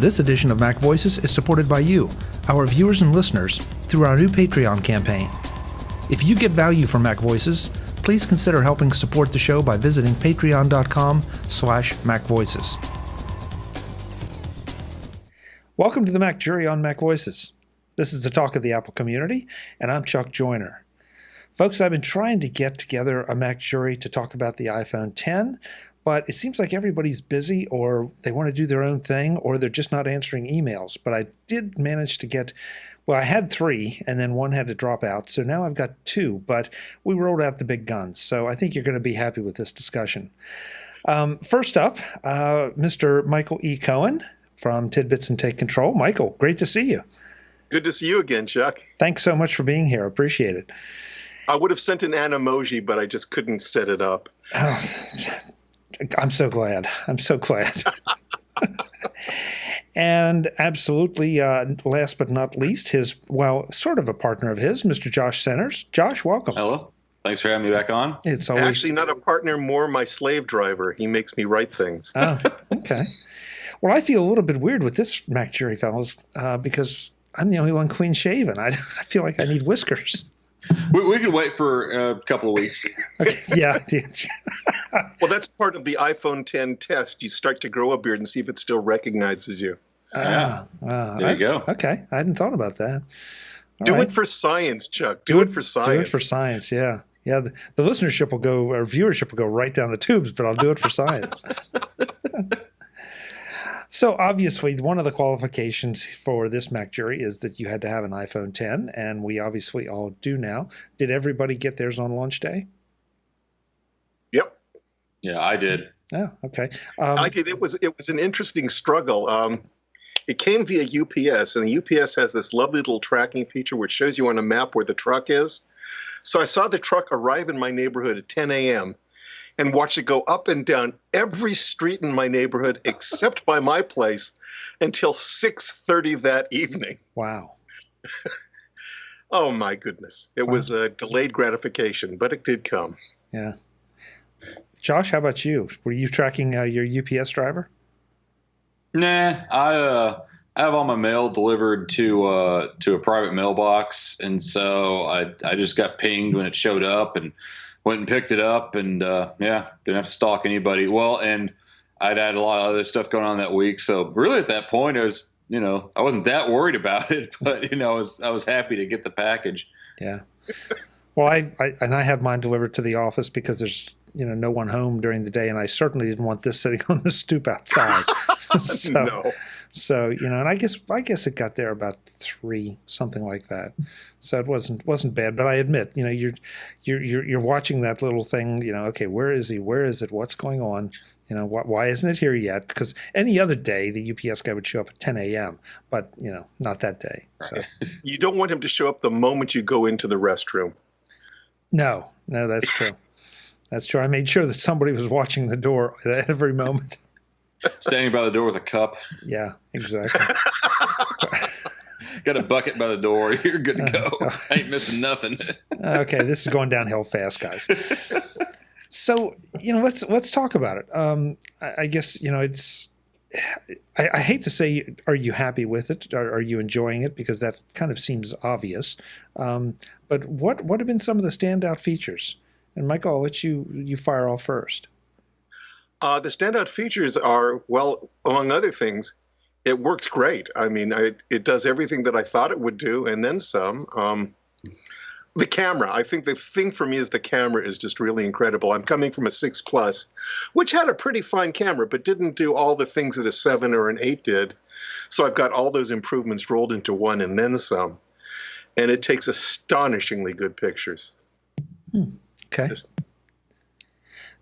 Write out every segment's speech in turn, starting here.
This edition of MacVoices is supported by you, our viewers and listeners, through our new Patreon campaign. If you get value from MacVoices, please consider helping support the show by visiting patreon.com/MacVoices. Welcome to the Mac Jury on MacVoices. This is the talk of the Apple community, and I'm Chuck Joyner. Folks, I've been trying to get together a Mac Jury to talk about the iPhone X, but it seems like everybody's busy, or they want to do their own thing, or they're just not answering emails. But I did manage to get, well, I had 3, and then one had to drop out, so now I've got 2, but we rolled out the big guns, so I think you're going to be happy with this discussion. First up, Mr. Michael E. Cohen from Tidbits and Take Control. Michael, great to see you. Good to see you again, Chuck. Thanks so much for being here. Appreciate it. I would have sent an Animoji, but I just couldn't set it up. Oh, I'm so glad. I'm so glad. And absolutely, last but not least, his, well, sort of a partner of his, Mr. Josh Centers. Josh, welcome. Hello. Thanks for having me back on. It's always Actually not a partner, more my slave driver. He makes me write things. Oh, okay. Well, I feel a little bit weird with this Mac Jury, fellas, because I'm the only one clean-shaven. I feel like I need whiskers. We could wait for a couple of weeks. Okay, yeah. Well, that's part of the iPhone X test. You start to grow a beard and see if it still recognizes you. There you go. Okay, I hadn't thought about that. All Do right. it for science, Chuck. Do it for science. Do it for science, yeah. Yeah, the listenership will go, or viewership will go right down the tubes, but I'll do it for science. So obviously, one of the qualifications for this Mac Jury is that you had to have an iPhone X, and we obviously all do now. Did everybody get theirs on launch day? Yep. Yeah, I did. Oh, okay. I did. It was an interesting struggle. It came via UPS, and the UPS has this lovely little tracking feature which shows you on a map where the truck is. So I saw the truck arrive in my neighborhood at 10 a.m. and watched it go up and down every street in my neighborhood except by my place until 6:30 that evening. Wow. Oh, my goodness. It was a delayed gratification, but it did come. Yeah. Josh, how about you? Were you tracking your UPS driver? Nah, I have all my mail delivered to a private mailbox, and so I just got pinged when it showed up and went and picked it up, and didn't have to stalk anybody. Well, and I'd had a lot of other stuff going on that week, so really at that point, I was, I wasn't that worried about it, but I was happy to get the package. Yeah. Well, I had mine delivered to the office because there's no one home during the day, and I certainly didn't want this sitting on the stoop outside. So and I guess it got there about 3, something like that. So it wasn't bad. But I admit, you're watching that little thing. Okay, where is he? Where is it? What's going on? Why isn't it here yet? Because any other day the UPS guy would show up at 10 a.m. But not that day. So You don't want him to show up the moment you go into the restroom. No, that's true. That's true. I made sure that somebody was watching the door at every moment. Standing by the door with a cup. Yeah, exactly. Got a bucket by the door. You're good to go. I ain't missing nothing. Okay, this is going downhill fast, guys. So, let's talk about it. I guess, it's. I hate to say, are you happy with it? Are you enjoying it? Because that kind of seems obvious. But what have been some of the standout features? And Michael, I'll let you fire off first. The standout features are, well, among other things, it works great. I mean, it does everything that I thought it would do, and then some. The camera, I think the thing for me is the camera is just really incredible. I'm coming from a 6 Plus, which had a pretty fine camera, but didn't do all the things that a 7 or an 8 did. So I've got all those improvements rolled into one and then some. And it takes astonishingly good pictures. Okay.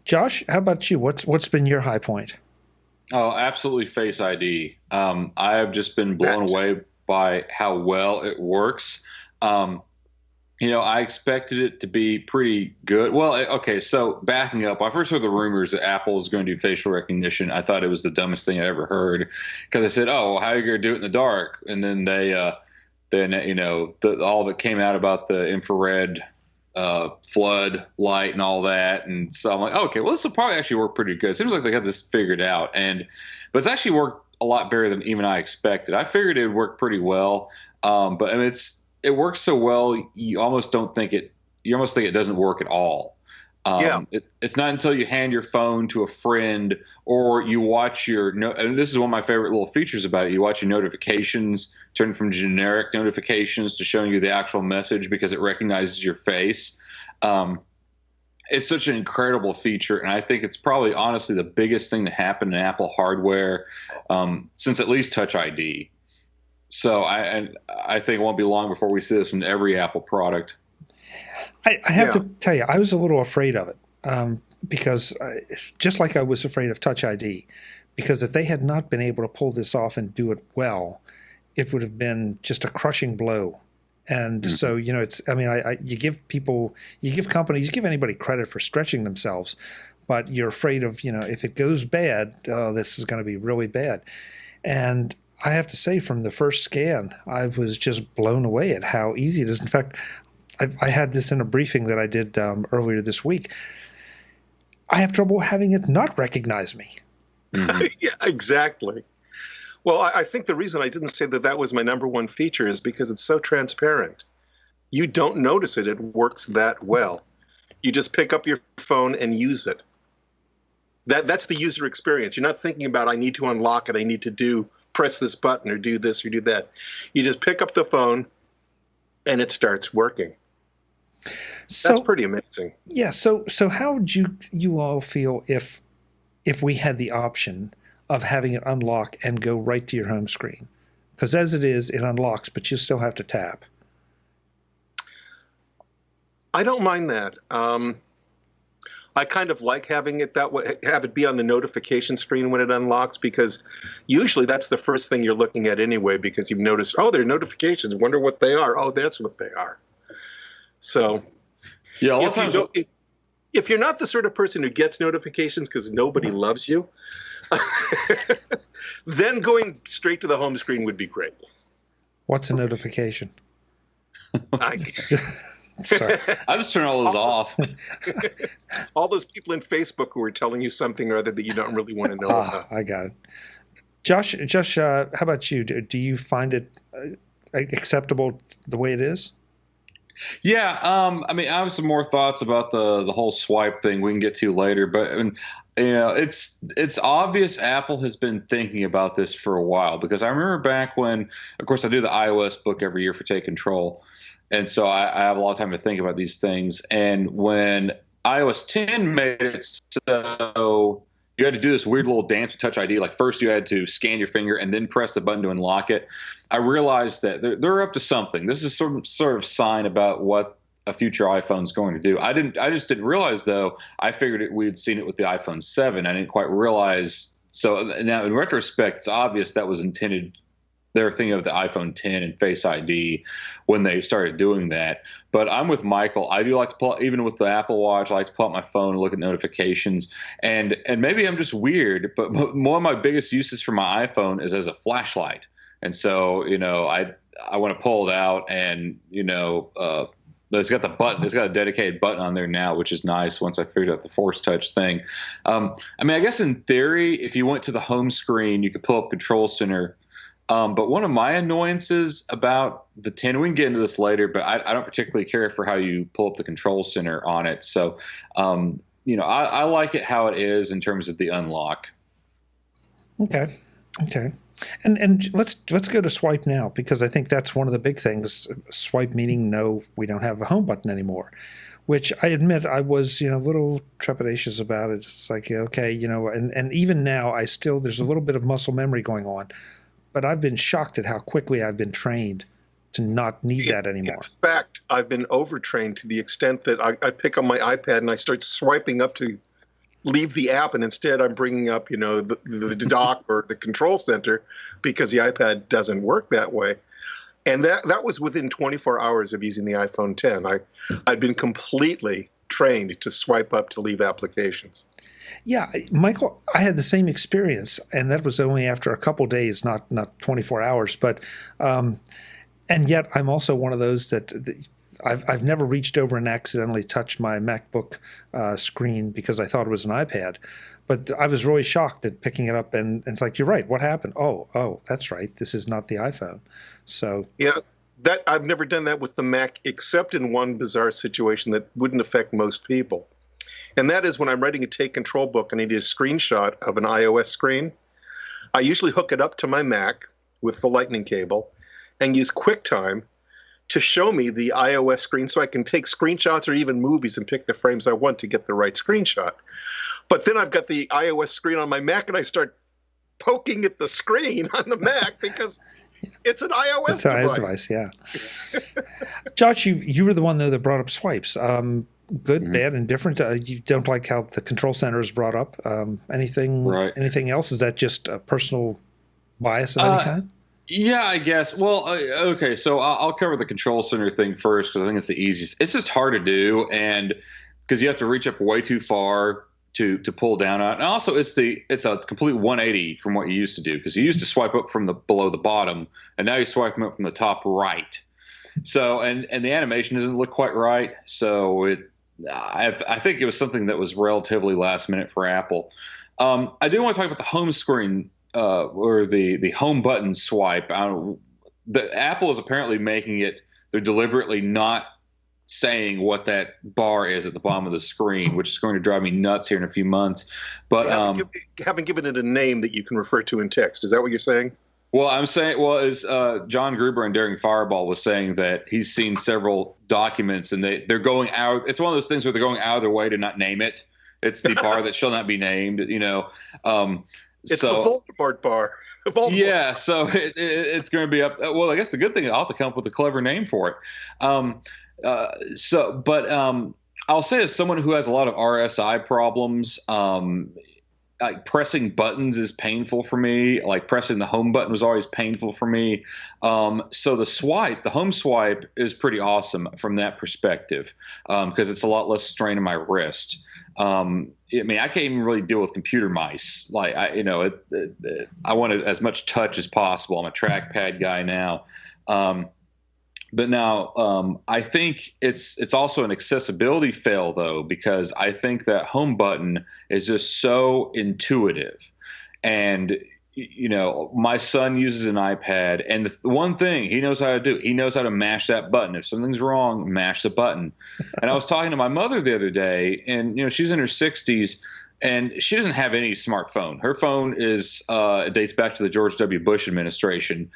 Josh, how about you? What's been your high point? Oh, absolutely Face ID. I have just been blown away by how well it works. I expected it to be prety good. Well, okay, so backing up, when I first heard the rumors that Apple was going to do facial recognition, I thought it was the dumbest thing I ever heard, because I said, "Oh, well, how are you going to do it in the dark?" And then all that came out about the infrared flood light and all that. And so I'm like, okay, well, this will probably actually work pretty good. It seems like they got this figured out. But it's actually worked a lot better than even I expected. I figured it would work pretty well, but I mean, it works so well you almost don't think it. You almost think it doesn't work at all. Yeah. It's not until you hand your phone to a friend or you watch and this is one of my favorite little features about it. You watch your notifications turn from generic notifications to showing you the actual message because it recognizes your face. It's such an incredible feature, and I think it's probably honestly the biggest thing to happen in Apple hardware since at least Touch ID. So I think it won't be long before we see this in every Apple product. I have to tell you, I was a little afraid of it because just like I was afraid of Touch ID, because if they had not been able to pull this off and do it well, it would have been just a crushing blow. And so, it's, I mean, you give companies, you give anybody credit for stretching themselves, but you're afraid of, if it goes bad, this is going to be really bad. And I have to say, from the first scan, I was just blown away at how easy it is. In fact, I had this in a briefing that I did earlier this week. I have trouble having it not recognize me. Yeah, exactly. Well, I think the reason I didn't say that was my number one feature is because it's so transparent. You don't notice it. It works that well. You just pick up your phone and use it. That's the user experience. You're not thinking about, I need to unlock it, I need to press this button or do this or do that. You just pick up the phone and it starts working. So, that's pretty amazing. Yeah. So how would you all feel if we had the option of having it unlock and go right to your home screen? Because as it is, it unlocks, but you still have to tap. I don't mind that. I kind of like having it that way, have it be on the notification screen when it unlocks, because usually that's the first thing you're looking at anyway, because you've noticed, oh, there are notifications. Wonder what they are. Oh, that's what they are. So yeah, if you're not the sort of person who gets notifications because nobody loves you, then going straight to the home screen would be great. What's a notification? Sorry. I just turn all those off. All those people in Facebook who are telling you something or other that you don't really want to know about. I got it. Josh, how about you? Do you find it acceptable the way it is? Yeah, I mean, I have some more thoughts about the whole swipe thing we can get to later, but I mean, it's obvious Apple has been thinking about this for a while, because I remember back when, of course, I do the iOS book every year for Take Control, and so I have a lot of time to think about these things. And when iOS 10 made it so you had to do this weird little dance with Touch ID, like first you had to scan your finger and then press the button to unlock it, I realized that they're up to something. This is some sort of sign about what a future iPhone is going to do. I just didn't realize, though. I figured we'd seen it with the iPhone 7. I didn't quite realize. So now in retrospect, it's obvious that was intended. They were thinking of the iPhone 10 and Face ID when they started doing that. But I'm with Michael. I do like to pull, even with the Apple Watch, I like to pull out my phone and look at notifications. And maybe I'm just weird, but one of my biggest uses for my iPhone is as a flashlight. And so, I want to pull it out, and, it's got the button. It's got a dedicated button on there now, which is nice once I figured out the Force Touch thing. I mean, I guess in theory, if you went to the home screen, you could pull up Control Center. But one of my annoyances about the 10, we can get into this later, but I don't particularly care for how you pull up the Control Center on it. So, I like it how it is in terms of the unlock. Okay. And let's go to swipe now, because I think that's one of the big things. Swipe meaning no, we don't have a home button anymore, which I admit I was, a little trepidatious about it. It's like, okay, and even now there's a little bit of muscle memory going on, but I've been shocked at how quickly I've been trained to not need that anymore. In fact, I've been overtrained to the extent that I pick up my iPad and I start swiping up to leave the app, and instead I'm bringing up, the dock or the Control Center, because the iPad doesn't work that way. And that was within 24 hours of using the iPhone 10. I'd been completely trained to swipe up to leave applications. Yeah, Michael, I had the same experience, and that was only after a couple days, not 24 hours. But and yet I'm also one of those that I've never reached over and accidentally touched my MacBook screen because I thought it was an iPad. But I was really shocked at picking it up, and it's like, you're right. What happened? Oh, that's right. This is not the iPhone. So Yeah, that I've never done that with the Mac, except in one bizarre situation that wouldn't affect most people. And that is when I'm writing a Take Control book and I need a screenshot of an iOS screen. I usually hook it up to my Mac with the lightning cable and use QuickTime to show me the iOS screen so I can take screenshots or even movies and pick the frames I want to get the right screenshot. But then I've got the iOS screen on my Mac and I start poking at the screen on the Mac because it's an iOS device. Yeah. Josh, you were the one, though, that brought up swipes. Good, bad, and different. You don't like how the control center is brought up. Anything else? Is that just a personal bias of any kind? Yeah, I guess. Well, okay, so I'll cover the control center thing first because I think it's the easiest. It's just hard to do, and because you have to reach up way too far to pull down on it. And also, it's a complete 180 from what you used to do, because you used to swipe up from the below the bottom, and now you swipe them up from the top right. So and the animation doesn't look quite right. So I think it was something that was relatively last minute for Apple. I do want to talk about the home screen or the home button swipe. The Apple is apparently making it. They're deliberately not saying what that bar is at the bottom of the screen, which is going to drive me nuts here in a few months. But haven't given it a name that you can refer to in text. Is that what you're saying? Well, I'm saying, as John Gruber and Daring Fireball was saying that he's seen several documents and they're going out. It's one of those things where they're going out of their way to not name it. It's the bar that shall not be named. It's the Voldemort bar. Yeah, so it's going to be up. Well, I guess the good thing is I'll have to come up with a clever name for it. I'll say, as someone who has a lot of RSI problems, like pressing buttons is painful for me. Like pressing the home button was always painful for me. So the home swipe is pretty awesome from that perspective, because it's a lot less strain on my wrist. I can't even really deal with computer mice. Like I want as much touch as possible. I'm a trackpad guy now. But now I think it's also an accessibility fail, though, because I think that home button is just so intuitive. And, my son uses an iPad, and the one thing he knows how to do, he knows how to mash that button. If something's wrong, mash the button. And I was talking to my mother the other day, and, she's in her 60s. And she doesn't have any smartphone. Her phone dates back to the George W. Bush administration.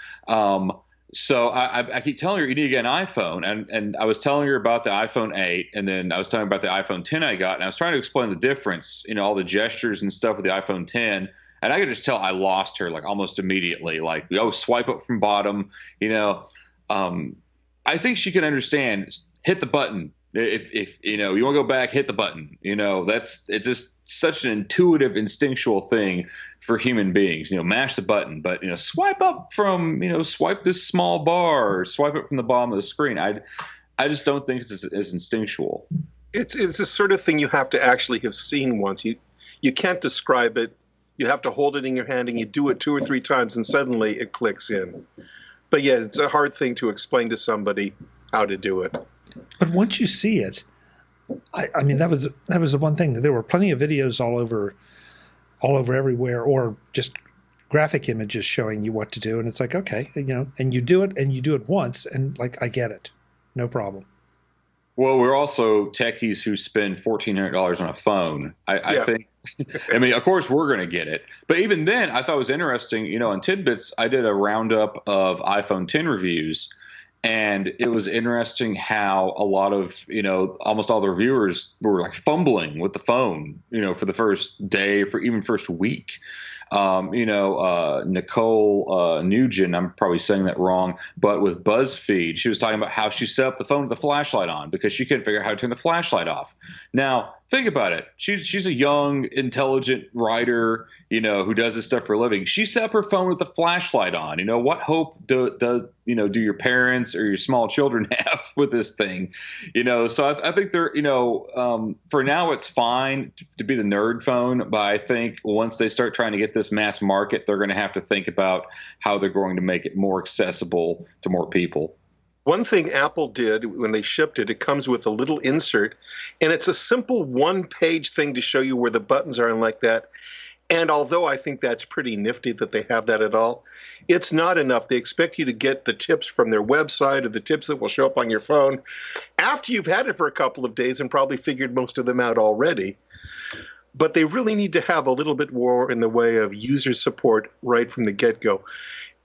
So I keep telling her, you need to get an iPhone. And I was telling her about the iPhone 8, and then I was talking about the iPhone 10 I got. And I was trying to explain the difference, all the gestures and stuff with the iPhone 10. And I could just tell I lost her, like, almost immediately. Like, swipe up from bottom, I think she can understand, hit the button. If you want to go back, hit the button. It's just such an intuitive, instinctual thing for human beings. Mash the button, but swipe up from swipe this small bar, or swipe it from the bottom of the screen. I just don't think it's as instinctual. It's the sort of thing you have to actually have seen once. You can't describe it. You have to hold it in your hand, and you do it 2 or 3 times, and suddenly it clicks in. But yeah, it's a hard thing to explain to somebody how to do it. But once you see it, I mean, that was the one thing. There were plenty of videos all over everywhere, or just graphic images showing you what to do, and it's like, okay, and you do it once, and like, I get it, no problem. Well, we're also techies who spend $1,400 on a phone. I think. Of course, we're going to get it. But even then, I thought it was interesting. In Tidbits, I did a roundup of iPhone 10 reviews. And it was interesting how a lot of, almost all the reviewers were like fumbling with the phone, for the first day, for even first week. Nicole Nugent, I'm probably saying that wrong, but with BuzzFeed, she was talking about how she set up the phone with the flashlight on because she couldn't figure out how to turn the flashlight off. Now, think about it. She's a young, intelligent writer, who does this stuff for a living. She set up her phone with the flashlight on. What hope do your parents or your small children have with this thing? So I think they're, for now it's fine to be the nerd phone, but I think once they start trying to get this mass market, they're going to have to think about how they're going to make it more accessible to more people. One thing Apple did when they shipped it, it comes with a little insert, and it's a simple one-page thing to show you where the buttons are and like that. And although I think that's pretty nifty that they have that at all, it's not enough. They expect you to get the tips from their website or the tips that will show up on your phone after you've had it for a couple of days and probably figured most of them out already. But they really need to have a little bit more in the way of user support right from the get-go.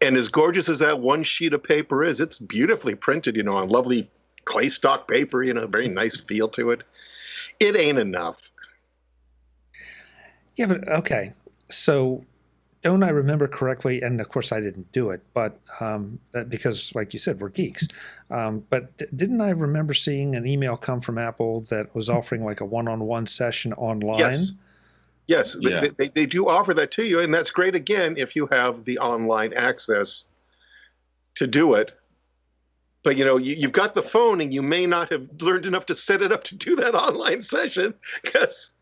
And as gorgeous as that one sheet of paper is, it's beautifully printed, on lovely clay stock paper, very nice feel to it. It ain't enough. Yeah, but okay. So don't I remember correctly, and of course I didn't do it, but because like you said, we're geeks. But didn't I remember seeing an email come from Apple that was offering like a one-on-one session online? Yes. Yes, yeah. They do offer that to you, and that's great, again, if you have the online access to do it. But, you've got the phone, and you may not have learned enough to set it up to do that online session, because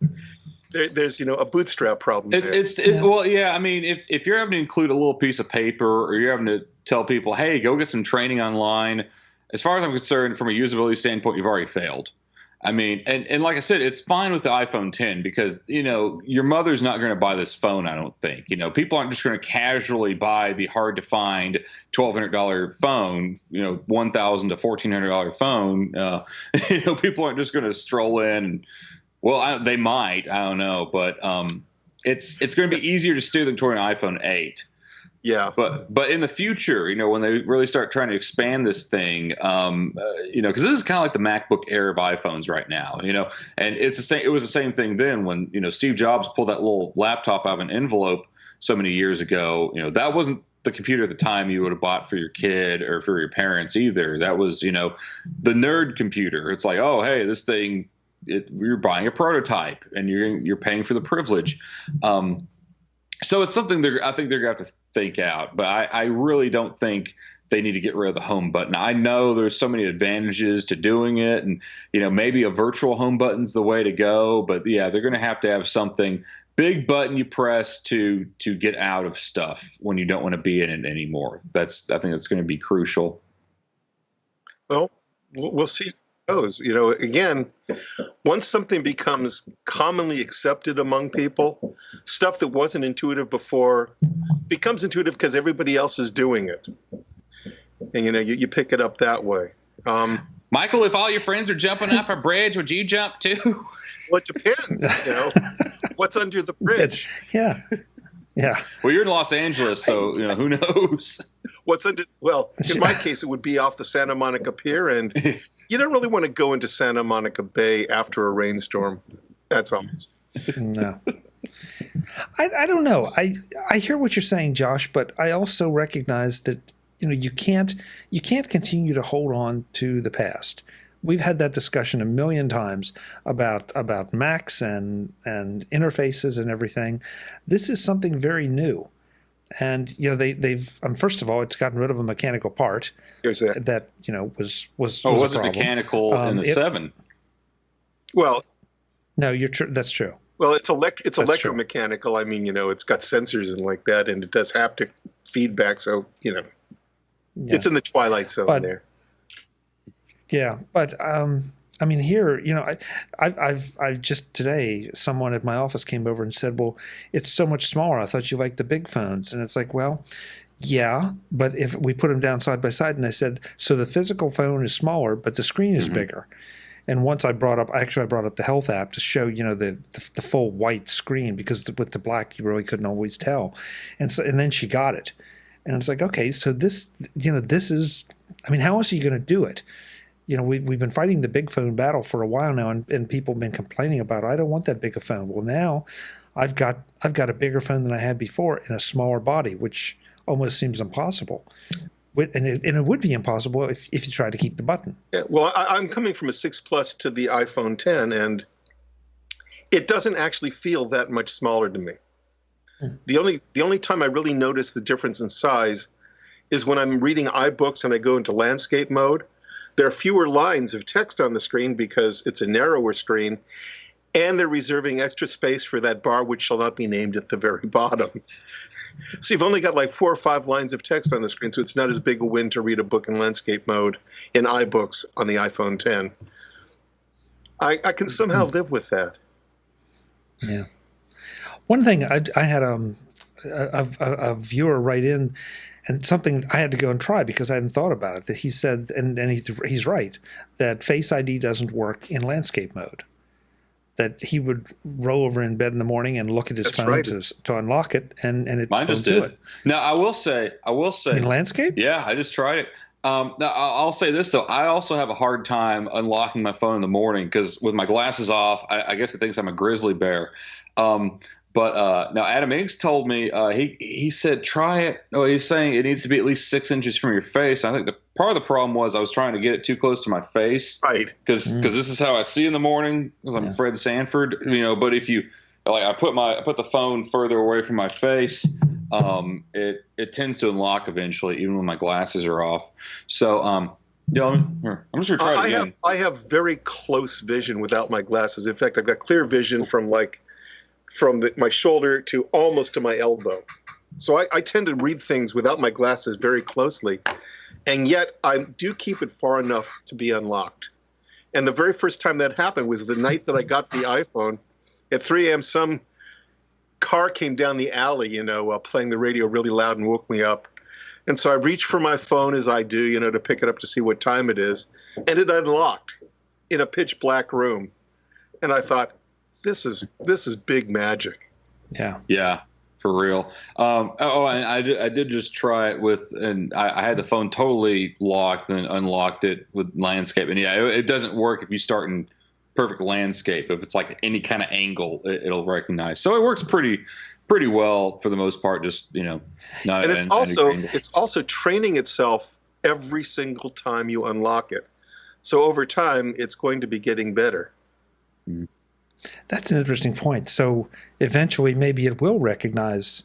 there's, a bootstrap problem there. Well, yeah, I mean, if you're having to include a little piece of paper, or you're having to tell people, hey, go get some training online, as far as I'm concerned, from a usability standpoint, you've already failed. I mean, and like I said, it's fine with the iPhone 10 because, your mother's not going to buy this phone, I don't think. People aren't just going to casually buy the hard-to-find $1,200 phone, $1,000 to $1,400 phone. People aren't just going to stroll in. Well, they might. I don't know. But it's going to be easier to steer them toward an iPhone 8. Yeah, but in the future, when they really start trying to expand this thing, because this is kind of like the MacBook Air of iPhones right now, and it's the same. It was the same thing then when Steve Jobs pulled that little laptop out of an envelope so many years ago. That wasn't the computer at the time you would have bought for your kid or for your parents either. That was the nerd computer. It's like, oh, hey, this thing, you're buying a prototype and you're paying for the privilege. So it's something I think they're going to have to think out. But I really don't think they need to get rid of the home button. I know there's so many advantages to doing it. And, maybe a virtual home button's the way to go. But, yeah, they're going to have something, big button you press to get out of stuff when you don't want to be in it anymore. I think that's going to be crucial. Well, we'll see. Again, once something becomes commonly accepted among people, stuff that wasn't intuitive before becomes intuitive because everybody else is doing it. And, you pick it up that way. Michael, if all your friends are jumping off a bridge, would you jump too? Well, it depends, what's under the bridge. Yeah. Well, you're in Los Angeles, so, who knows? What's under, well, in my case, it would be off the Santa Monica Pier, and you don't really want to go into Santa Monica Bay after a rainstorm. That's all. No. I don't know. I hear what you're saying, Josh, but I also recognize that, you can't continue to hold on to the past. We've had that discussion a million times about Macs and interfaces and everything. This is something very new. And they've first of all, it's gotten rid of a mechanical part that was was a it problem. Mechanical in the 7? Well, no, that's true. Well, it's electromechanical. I mean, it's got sensors and like that, and it does haptic feedback. So it's in the twilight zone there. Yeah, but I mean, here, I've just today, someone at my office came over and said, well, it's so much smaller. I thought you liked the big phones. And it's like, well, yeah, but if we put them down side by side, and I said, so the physical phone is smaller, but the screen is bigger. And once I brought up the health app to show, the full white screen, because with the black, you really couldn't always tell. And then she got it. And it's like, okay, so this, this is, I mean, how else are you going to do it? We've been fighting the big phone battle for a while now, and people have been complaining about, I don't want that big a phone. Well, now I've got a bigger phone than I had before in a smaller body, which almost seems impossible. And it would be impossible if you tried to keep the button. Yeah, well, I'm coming from a 6 Plus to the iPhone 10, and it doesn't actually feel that much smaller to me. The only time I really notice the difference in size is when I'm reading iBooks and I go into landscape mode. There are fewer lines of text on the screen because it's a narrower screen, and they're reserving extra space for that bar which shall not be named at the very bottom. So you've only got like 4 or 5 lines of text on the screen, so it's not as big a win to read a book in landscape mode in iBooks on the iPhone 10. I can somehow live with that. Yeah. One thing I had a viewer write in, and something I had to go and try because I hadn't thought about it. That he said, and he's right, that Face ID doesn't work in landscape mode. That he would roll over in bed in the morning and look at his phone to unlock it, and it mine just did. Now I will say in landscape. Yeah, I just tried it. Now I'll say this though, I also have a hard time unlocking my phone in the morning because with my glasses off, I guess it thinks I'm a grizzly bear. But now Adam Iggs told me he said try it. Oh, he's saying it needs to be at least 6 inches from your face. I think part of the problem was I was trying to get it too close to my face, right? Because this is how I see in the morning. Because I'm Fred Sanford, But if you I put the phone further away from my face, it tends to unlock eventually, even when my glasses are off. So I'm just gonna try it again. I have very close vision without my glasses. In fact, I've got clear vision from my shoulder to almost to my elbow. So I tend to read things without my glasses very closely. And yet I do keep it far enough to be unlocked. And the very first time that happened was the night that I got the iPhone. At 3 a.m., some car came down the alley, playing the radio really loud and woke me up. And so I reached for my phone as I do, to pick it up to see what time it is. And it unlocked in a pitch black room. And I thought, this is big magic. Yeah, for real. And I did just try it and I had the phone totally locked and unlocked it with landscape. And it doesn't work if you start in perfect landscape. If it's like any kind of angle, it'll recognize. So it works pretty well for the most part. Just not. And it's also training itself every single time you unlock it. So over time, it's going to be getting better. Mm-hmm. That's an interesting point. So eventually, maybe it will recognize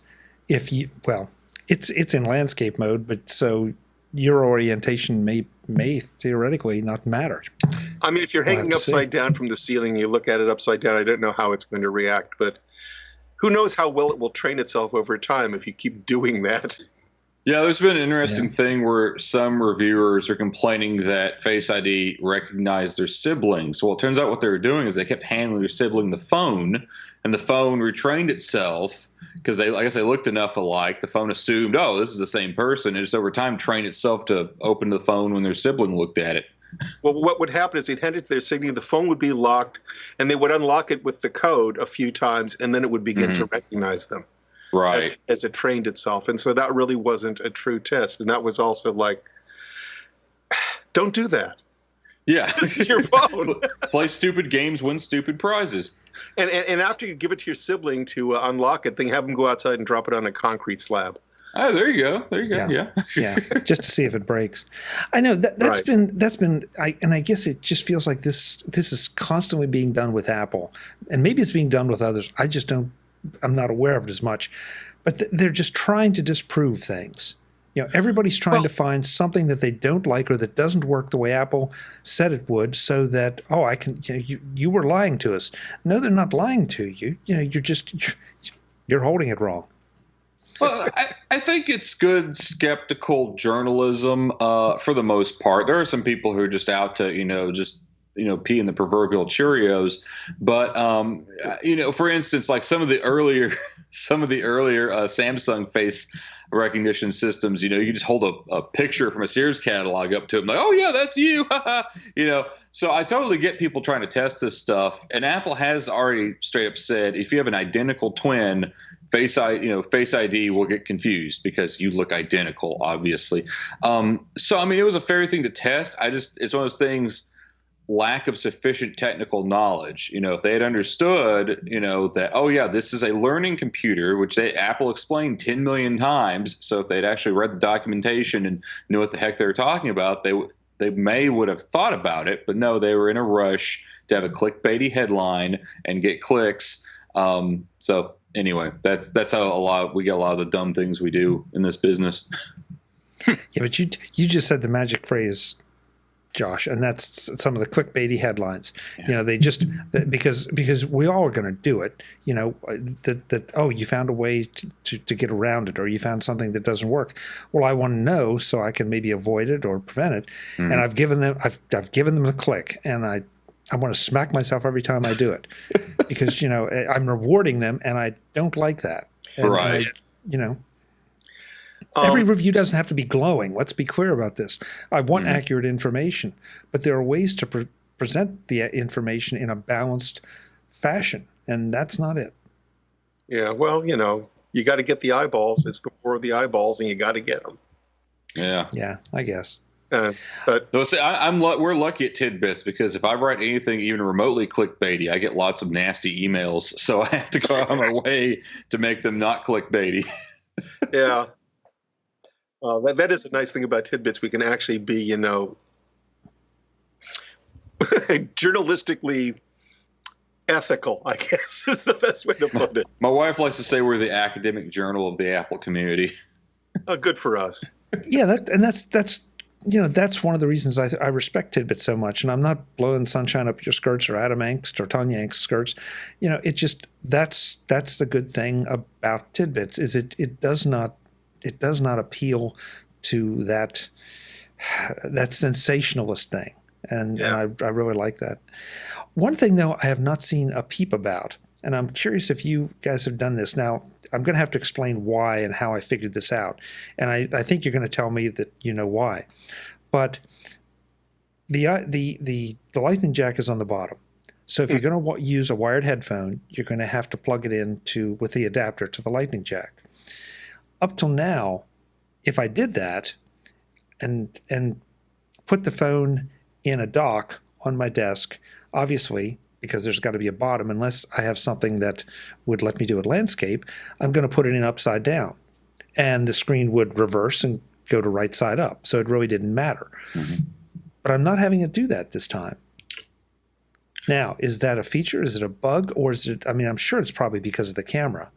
it's in landscape mode, but so your orientation may theoretically not matter. I mean, if you're hanging upside down from the ceiling, you look at it upside down, I don't know how it's going to react, but who knows how well it will train itself over time if you keep doing that. Yeah, there's been an interesting thing where some reviewers are complaining that Face ID recognized their siblings. Well, it turns out what they were doing is they kept handing their sibling the phone, and the phone retrained itself because I guess they looked enough alike. The phone assumed, oh, this is the same person, and just over time trained itself to open the phone when their sibling looked at it. Well, what would happen is they'd hand it to their sibling, the phone would be locked, and they would unlock it with the code a few times, and then it would begin to recognize them. Right. As it trained itself. And so that really wasn't a true test. And that was also like, don't do that. Yeah. This is your phone. Play stupid games, win stupid prizes. And after you give it to your sibling to unlock it, then have them go outside and drop it on a concrete slab. Oh, there you go. Yeah. Yeah. Just to see if it breaks. I know that's been, I guess it just feels like this is constantly being done with Apple, and maybe it's being done with others. I'm not aware of it as much, but they're just trying to disprove things. Everybody's trying to find something that they don't like or that doesn't work the way Apple said it would, so that you were lying to us. No, they're not lying to you. You're holding it wrong. Well, I think it's good skeptical journalism for the most part. There are some people who are just out to pee in the proverbial Cheerios. But, for instance, like some of the earlier Samsung face recognition systems, you just hold a picture from a Sears catalog up to them, like, oh, yeah, that's you. So I totally get people trying to test this stuff. And Apple has already straight up said, if you have an identical twin, Face ID will get confused because you look identical, obviously. So, I mean, it was a fair thing to test. It's one of those things, lack of sufficient technical knowledge. If they had understood, that, oh yeah, this is a learning computer, which Apple explained 10 million times. So if they'd actually read the documentation and knew what the heck they were talking about, they would have thought about it. But no, they were in a rush to have a clickbaity headline and get clicks. So anyway, that's how we get a lot of the dumb things we do in this business. Yeah, but you just said the magic phrase Josh, and that's some of the clickbaity headlines. They just because we all are going to do it. That oh, you found a way to get around it, or you found something that doesn't work. Well, I want to know so I can maybe avoid it or prevent it. Mm-hmm. And I've given them the click, and I want to smack myself every time I do it because I'm rewarding them, and I don't like that. And, right. Every review doesn't have to be glowing. Let's be clear about this. I want accurate information, but there are ways to present the information in a balanced fashion, and that's not it. Yeah, well, you got to get the eyeballs. It's the war of the eyeballs, and you got to get them. Yeah. Yeah, I guess. But no, see, we're lucky at Tidbits because if I write anything even remotely clickbaity, I get lots of nasty emails. So I have to go out of my way to make them not clickbaity. Yeah. That is a nice thing about Tidbits. We can actually be, journalistically ethical, I guess is the best way to put it. My wife likes to say we're the academic journal of the Apple community. Good for us. Yeah, that's one of the reasons I respect Tidbits so much, and I'm not blowing sunshine up your skirts or Adam Angst or Tanya Angst skirts. It just that's the good thing about Tidbits is it does not appeal to that sensationalist thing, and I really like that. One thing though I have not seen a peep about, and I'm curious if you guys have done this. Now I'm going to have to explain why and how I figured this out, and I think you're going to tell me that you know why. But the lightning jack is on the bottom, so if you're going to use a wired headphone, you're going to have to plug it in with the adapter to the lightning jack. Up till now, if I did that and put the phone in a dock on my desk, obviously, because there's got to be a bottom, unless I have something that would let me do it landscape, I'm going to put it in upside down. And the screen would reverse and go to right side up. So it really didn't matter. Mm-hmm. But I'm not having it do that this time. Now, is that a feature? Is it a bug? Or is it, I'm sure it's probably because of the camera.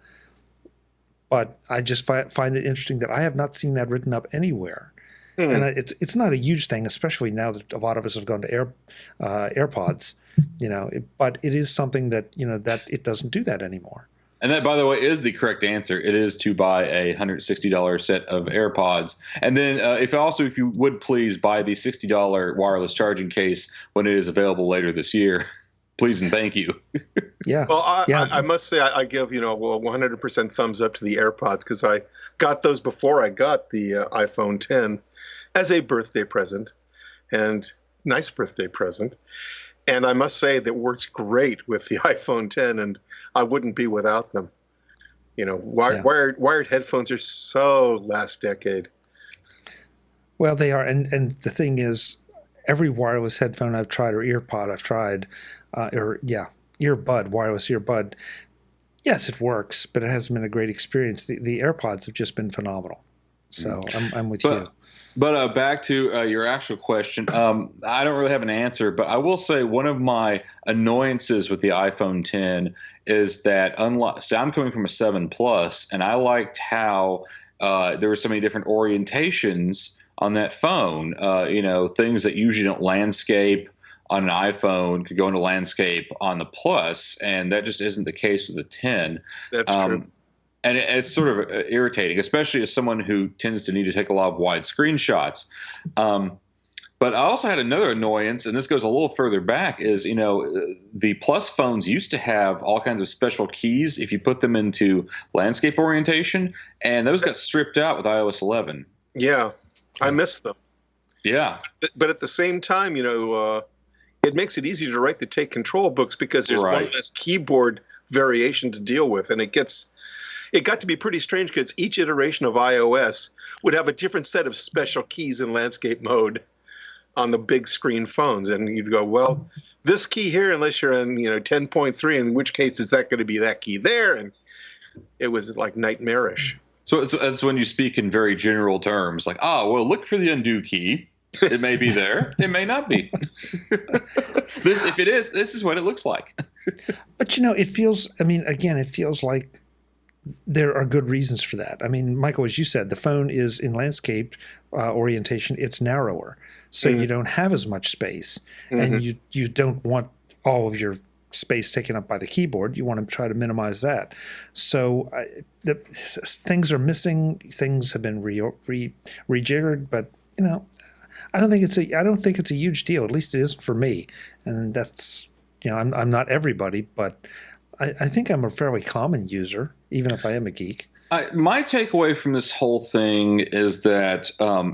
But I just find it interesting that I have not seen that written up anywhere. And it's not a huge thing, especially now that a lot of us have gone to AirPods, but it is something that, that it doesn't do that anymore. And that, by the way, is the correct answer. It is to buy a $160 set of AirPods. And then if you would please buy the $60 wireless charging case when it is available later this year. Please and thank you. Yeah. Well, I must say I give 100% thumbs up to the AirPods because I got those before I got the iPhone 10 as a birthday present, and nice birthday present. And I must say that works great with the iPhone 10, and I wouldn't be without them. Wired headphones are so last decade. Well, they are, and the thing is, every wireless headphone I've tried, or earpod I've tried, wireless earbud, yes, it works, but it hasn't been a great experience. The AirPods have just been phenomenal. So I'm with you. But back to your actual question, I don't really have an answer, but I will say one of my annoyances with the iPhone 10 is that I'm coming from a 7 Plus, and I liked how there were so many different orientations on that phone. Things that usually don't landscape on an iPhone could go into landscape on the Plus, and that just isn't the case with the 10. That's true. And it's sort of irritating, especially as someone who tends to need to take a lot of wide screenshots. But I also had another annoyance, and this goes a little further back, is, the Plus phones used to have all kinds of special keys if you put them into landscape orientation, and those got stripped out with iOS 11. Yeah, I miss them. Yeah. But at the same time, it makes it easier to write the Take Control books because there's one less keyboard variation to deal with, and it got to be pretty strange because each iteration of iOS would have a different set of special keys in landscape mode on the big screen phones. And you'd go, well, this key here, unless you're in 10.3, in which case is that going to be that key there? And it was like nightmarish. So it's when you speak in very general terms, like, look for the undo key. It may be there. It may not be. If it is, this is what it looks like. But, it feels, it feels like there are good reasons for that. I mean, Michael, as you said, the phone is in landscape orientation, it's narrower. So you don't have as much space, and you don't want all of your space taken up by the keyboard. You want to try to minimize that. So things are missing. Things have been rejiggered, but I don't think it's a huge deal. At least it isn't for me. And that's I'm not everybody, but I think I'm a fairly common user, even if I am a geek. My takeaway from this whole thing is that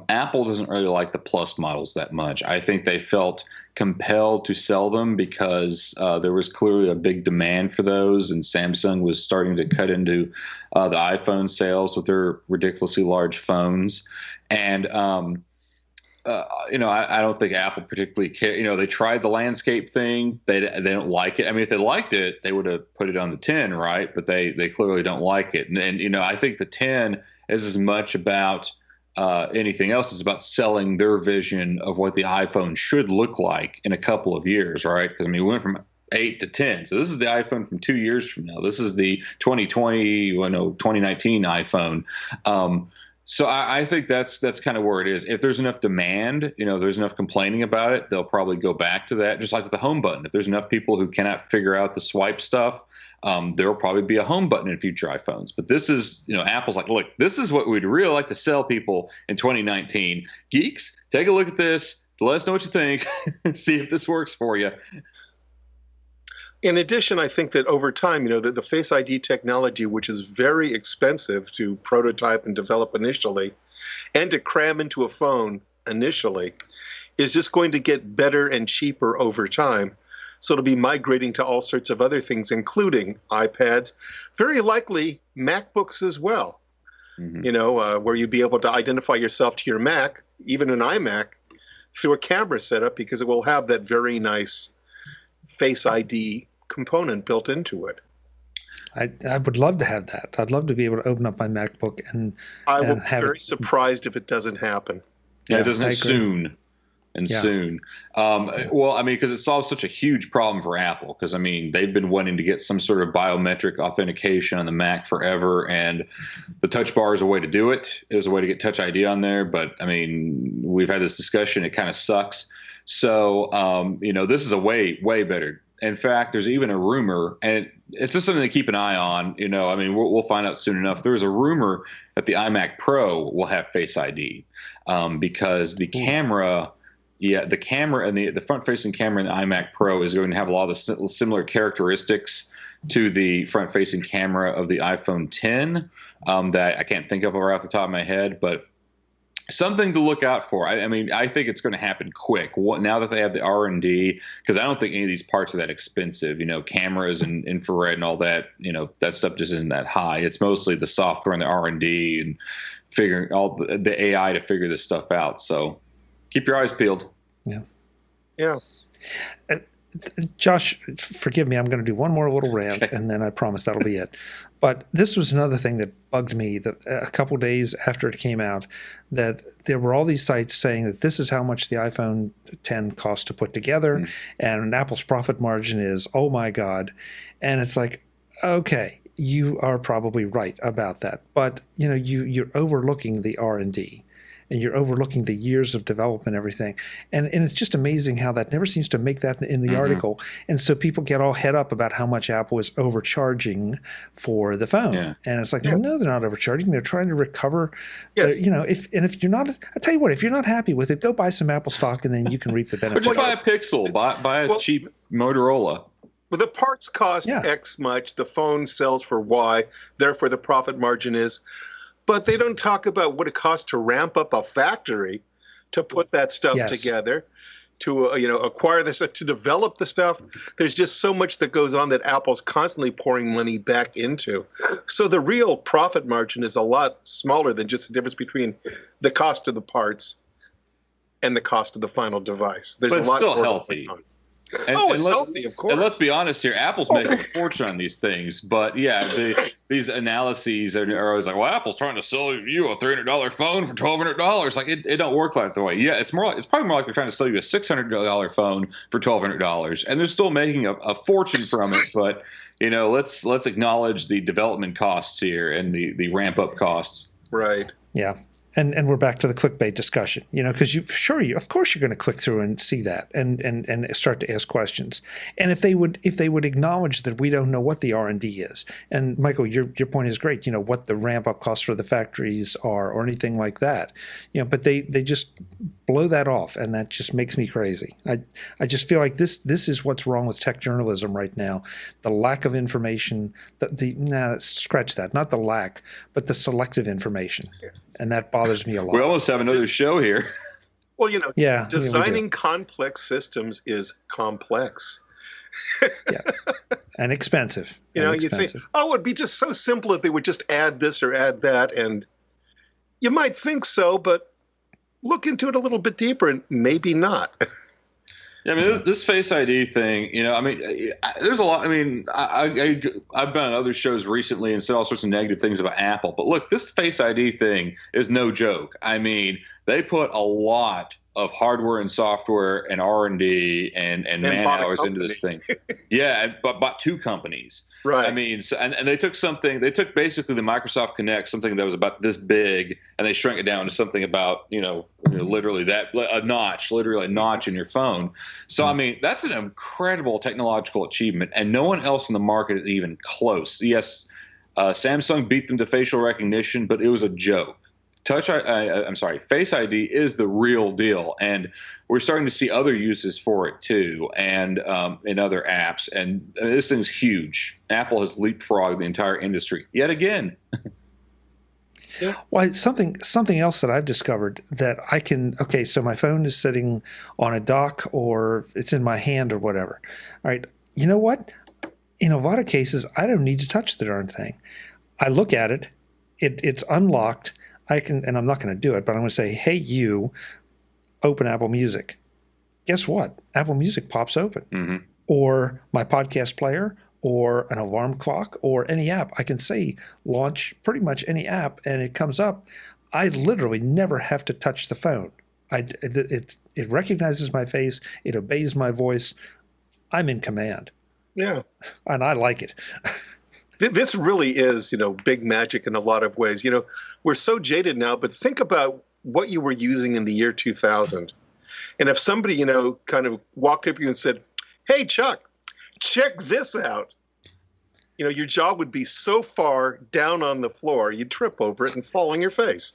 Apple doesn't really like the Plus models that much. I think they felt compelled to sell them because there was clearly a big demand for those, and Samsung was starting to cut into the iPhone sales with their ridiculously large phones. And I don't think Apple particularly care. They tried the landscape thing. They don't like it. I mean, if they liked it, they would have put it on the 10, right? But they clearly don't like it. And I think the 10 is as much about anything else. It's about selling their vision of what the iPhone should look like in a couple of years, right? Because we went from 8 to 10. So this is the iPhone from 2 years from now. This is the 2019 iPhone. So I think that's kind of where it is. If there's enough demand, there's enough complaining about it, they'll probably go back to that. Just like with the home button, if there's enough people who cannot figure out the swipe stuff, there will probably be a home button in future iPhones. But this is, Apple's like, look, this is what we'd really like to sell people in 2019. Geeks, take a look at this. Let us know what you think. See if this works for you. In addition, I think that over time, the Face ID technology, which is very expensive to prototype and develop initially, and to cram into a phone initially, is just going to get better and cheaper over time. So it'll be migrating to all sorts of other things, including iPads, very likely MacBooks as well. Where you'd be able to identify yourself to your Mac, even an iMac, through a camera setup, because it will have that very nice Face ID component built into it. I would love to have that. I'd love to be able to open up my MacBook and I will be very surprised if it doesn't happen. Yeah, it doesn't soon. Soon. Because it solves such a huge problem for Apple. Because they've been wanting to get some sort of biometric authentication on the Mac forever, and the Touch Bar is a way to do it. It was a way to get Touch ID on there, but we've had this discussion. It kind of sucks. So this is a way better. In fact, there's even a rumor, and it's just something to keep an eye on. We'll find out soon enough. There's a rumor that the iMac Pro will have Face ID because the camera, the camera and the front-facing camera in the iMac Pro is going to have a lot of the similar characteristics to the front-facing camera of the iPhone 10 that I can't think of right off the top of my head, but something to look out for. I think it's going to happen quick. Now that they have the R&D, because I don't think any of these parts are that expensive. Cameras and infrared and all that. That stuff just isn't that high. It's mostly the software and the R&D and figuring all the AI to figure this stuff out. So keep your eyes peeled. Yeah. Josh, forgive me, I'm going to do one more little rant, and then I promise that'll be it. But this was another thing that bugged me a couple days after it came out, that there were all these sites saying that this is how much the iPhone 10 costs to put together, and Apple's profit margin is, oh my God. And it's like, okay, you are probably right about that. But, you're overlooking the R&D. And you're overlooking the years of development, everything. And it's just amazing how that never seems to make that in the article. And so people get all head up about how much Apple is overcharging for the phone. Yeah. And it's like, no, they're not overcharging. They're trying to recover. Yes. If you're not, I tell you what, if you're not happy with it, go buy some Apple stock and then you can reap the benefits. Or buy a Pixel, buy a cheap Motorola. Well, the parts cost X much, the phone sells for Y, therefore the profit margin is. But they don't talk about what it costs to ramp up a factory to put that stuff together, to acquire this, to develop the stuff. There's just so much that goes on that Apple's constantly pouring money back into. So the real profit margin is a lot smaller than just the difference between the cost of the parts and the cost of the final device. There's but it's a lot still more healthy. It's healthy, of course. And let's be honest here, Apple's making a fortune on these things. But these analyses are always like, well, Apple's trying to sell you a $300 phone for $1,200. Like it don't work like that way. Yeah, it's probably more like they're trying to sell you a $600 phone for $1,200, and they're still making a fortune from it. But let's acknowledge the development costs here and the ramp up costs. Right. Yeah. And we're back to the clickbait discussion, because of course you're going to click through and see that and start to ask questions. And if they would acknowledge that we don't know what the R&D is, and Michael, your point is great, what the ramp up costs for the factories are or anything like that, but they just blow that off, and that just makes me crazy. I just feel like this is what's wrong with tech journalism right now. The lack of information, scratch that, not the lack, but the selective information. Yeah. And that bothers me a lot. We almost have another show here. Well, designing complex systems is complex. Yeah, and expensive. You'd say, it'd be just so simple if they would just add this or add that. And you might think so, but look into it a little bit deeper and maybe not. Yeah, I mean, this Face ID thing, there's a lot. I mean, I've been on other shows recently and said all sorts of negative things about Apple. But look, this Face ID thing is no joke. I mean, they put a lot of hardware and software and R&D and man hours into this thing. Yeah, but bought two companies. Right. I mean, and they took basically the Microsoft Kinect, something that was about this big, and they shrank it down to something about, literally a notch in your phone. So, I mean, that's an incredible technological achievement, and no one else in the market is even close. Yes, Samsung beat them to facial recognition, but it was a joke. Face ID is the real deal, and we're starting to see other uses for it too, and in other apps. And this thing's huge. Apple has leapfrogged the entire industry yet again. Yeah. Well, something else that I've discovered that I can. Okay, so my phone is sitting on a dock, or it's in my hand, or whatever. All right, you know what? In a lot of cases, I don't need to touch the darn thing. I look at it. It's unlocked. I can, and I'm not going to do it, but I'm going to say, hey, you, open Apple Music. Guess what? Apple Music pops open. Mm-hmm. Or my podcast player, or an alarm clock, or any app. I can say launch pretty much any app, and it comes up. I literally never have to touch the phone. It recognizes my face. It obeys my voice. I'm in command. Yeah. And I like it. This really is, big magic in a lot of ways. We're so jaded now, but think about what you were using in the year 2000. And if somebody, kind of walked up to you and said, hey, Chuck, check this out. Your jaw would be so far down on the floor, you'd trip over it and fall on your face.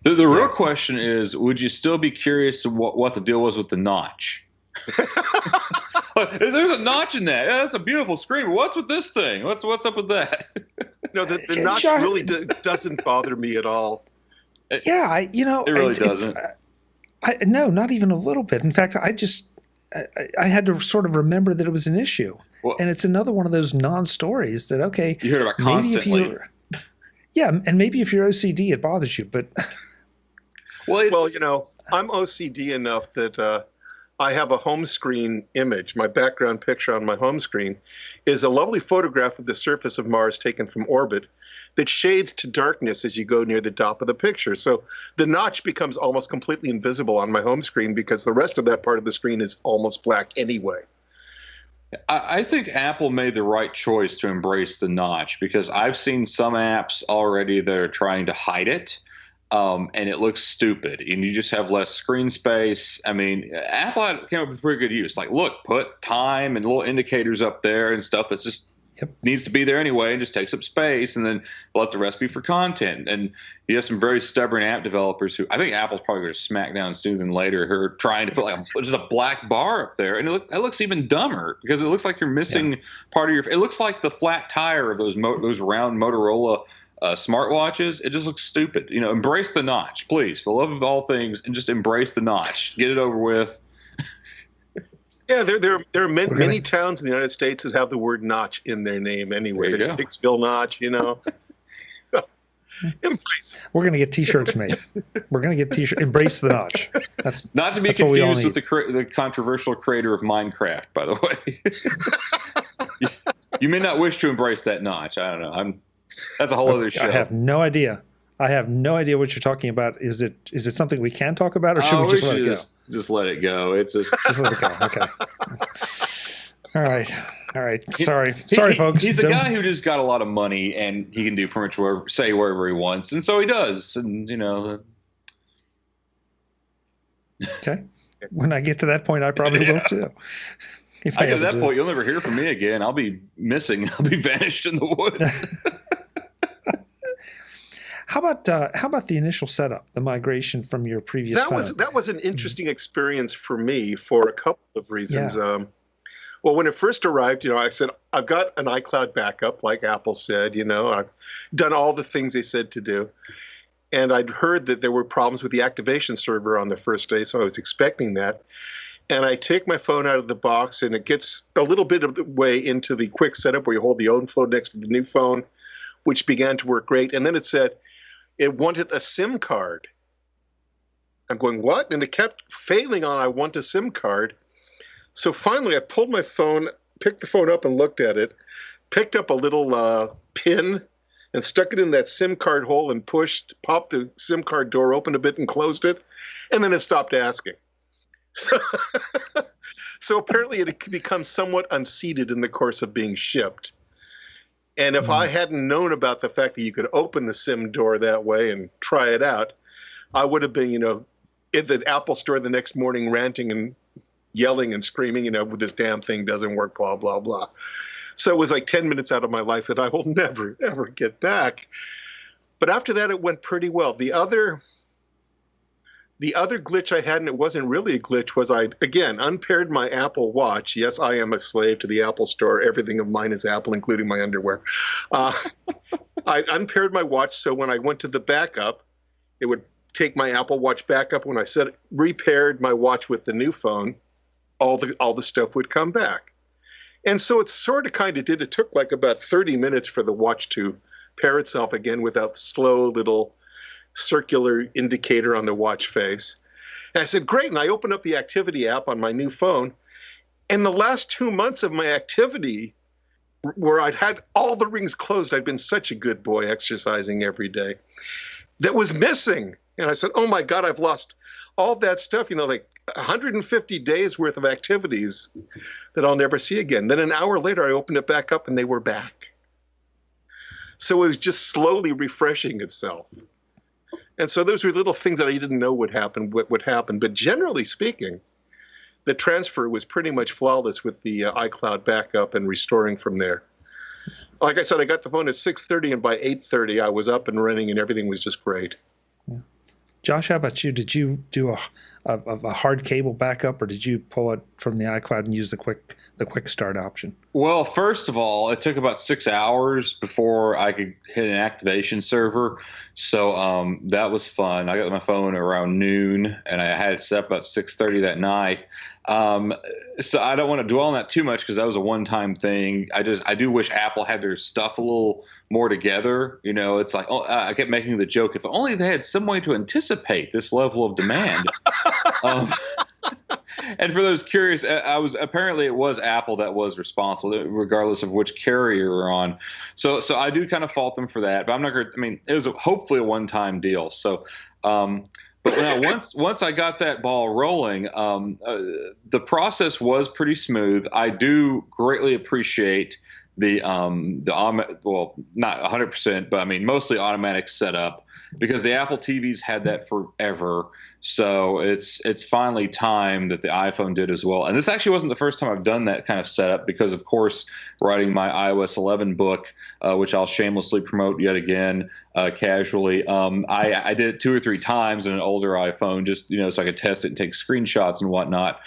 The real question is, would you still be curious what the deal was with the notch? There's a notch in that. Yeah, that's a beautiful screen. What's with this thing? What's up with that? No, the notch really doesn't bother me at all. Yeah, it really doesn't. No, not even a little bit. In fact, I had to sort of remember that it was an issue. Well, and it's another one of those non-stories that, okay, you heard about constantly. Maybe if you're OCD, it bothers you, but well, I'm OCD enough that I have a home screen image. My background picture on my home screen is a lovely photograph of the surface of Mars taken from orbit that shades to darkness as you go near the top of the picture. So the notch becomes almost completely invisible on my home screen because the rest of that part of the screen is almost black anyway. I think Apple made the right choice to embrace the notch, because I've seen some apps already that are trying to hide it. And it looks stupid, and you just have less screen space. I mean, Apple came up with pretty good use. Like, look, put time and little indicators up there and stuff that's just needs to be there anyway and just takes up space, and then let the rest be for content. And you have some very stubborn app developers who, I think Apple's probably going to smack down sooner than later, who are trying to put just a black bar up there, and it looks even dumber because it looks like you're missing part of your. It looks like the flat tire of those round Motorola smartwatches. It just looks stupid. Embrace the notch, please, for the love of all things, and just embrace the notch. Get it over with. Yeah, there are many towns in the United States that have the word notch in their name anyway. There's Hicksville Notch, So, embrace it. We're going to get T-shirts made. We're going to get T-shirts. Embrace the notch. Not to be confused with the controversial creator of Minecraft, by the way. You may not wish to embrace that notch. I don't know. That's a whole other show. I have no idea. what you're talking about. Is it something we can talk about, or should we just let it go? Just let it go. It's just let it go. Okay. All right. All right. Sorry, folks. He's a guy who just got a lot of money and he can do pretty much wherever he wants. And so he does. And, Okay. When I get to that point, I probably will too. If I get to that point, you'll never hear from me again. I'll be missing. I'll be vanished in the woods. How about the initial setup, the migration from your previous phone? That was an interesting experience for me for a couple of reasons. Yeah. Well, when it first arrived, I said, I've got an iCloud backup, like Apple said, I've done all the things they said to do. And I'd heard that there were problems with the activation server on the first day, so I was expecting that. And I take my phone out of the box, and it gets a little bit of the way into the quick setup where you hold the old phone next to the new phone, which began to work great. And then it said it wanted a SIM card. I'm going, what? And it kept failing on I want a SIM card. So finally, I pulled my phone, picked the phone up and looked at it, picked up a little pin and stuck it in that SIM card hole and popped the SIM card door open a bit and closed it. And then it stopped asking. So apparently it had become somewhat unseated in the course of being shipped. And if I hadn't known about the fact that you could open the SIM door that way and try it out, I would have been, in the Apple store the next morning ranting and yelling and screaming, this damn thing doesn't work, blah, blah, blah. So it was like 10 minutes out of my life that I will never, ever get back. But after that, it went pretty well. The other glitch I had, and it wasn't really a glitch, was I, again, unpaired my Apple Watch. Yes, I am a slave to the Apple store. Everything of mine is Apple, including my underwear. I unpaired my watch, so when I went to the backup, it would take my Apple Watch back up. When I repaired my watch with the new phone, all the stuff would come back. And so it sort of kind of did. It took like about 30 minutes for the watch to pair itself again without slow little circular indicator on the watch face. And I said, great. And I opened up the activity app on my new phone. And the last 2 months of my activity, where I'd had all the rings closed, I'd been such a good boy exercising every day, that was missing. And I said, oh my God, I've lost all that stuff, like 150 days worth of activities that I'll never see again. Then an hour later, I opened it back up and they were back. So it was just slowly refreshing itself. And so those were little things that I didn't know would happen. But generally speaking, the transfer was pretty much flawless with the iCloud backup and restoring from there. Like I said, I got the phone at 6:30, and by 8:30, I was up and running, and everything was just great. Yeah. Josh, how about you? Did you do a hard cable backup, or did you pull it from the iCloud and use the quick start option? Well, first of all, it took about 6 hours before I could hit an activation server. So that was fun. I got my phone around noon, and I had it set up about 6:30 that night. So I don't want to dwell on that too much because that was a one-time thing. I do wish Apple had their stuff a little more together. It's like, I kept making the joke, if only they had some way to anticipate this level of demand. And for those curious, it was Apple that was responsible, regardless of which carrier you're on. So I do kind of fault them for that, but I'm not going to, it was hopefully a one-time deal. So, but once I got that ball rolling, the process was pretty smooth. I do greatly appreciate the well, not 100%, but mostly automatic setup, because the Apple TVs had that forever. So it's finally time that the iPhone did as well. And this actually wasn't the first time I've done that kind of setup, because of course, writing my iOS 11 book, which I'll shamelessly promote yet again, casually. I did it 2 or 3 times in an older iPhone, just, so I could test it and take screenshots and whatnot.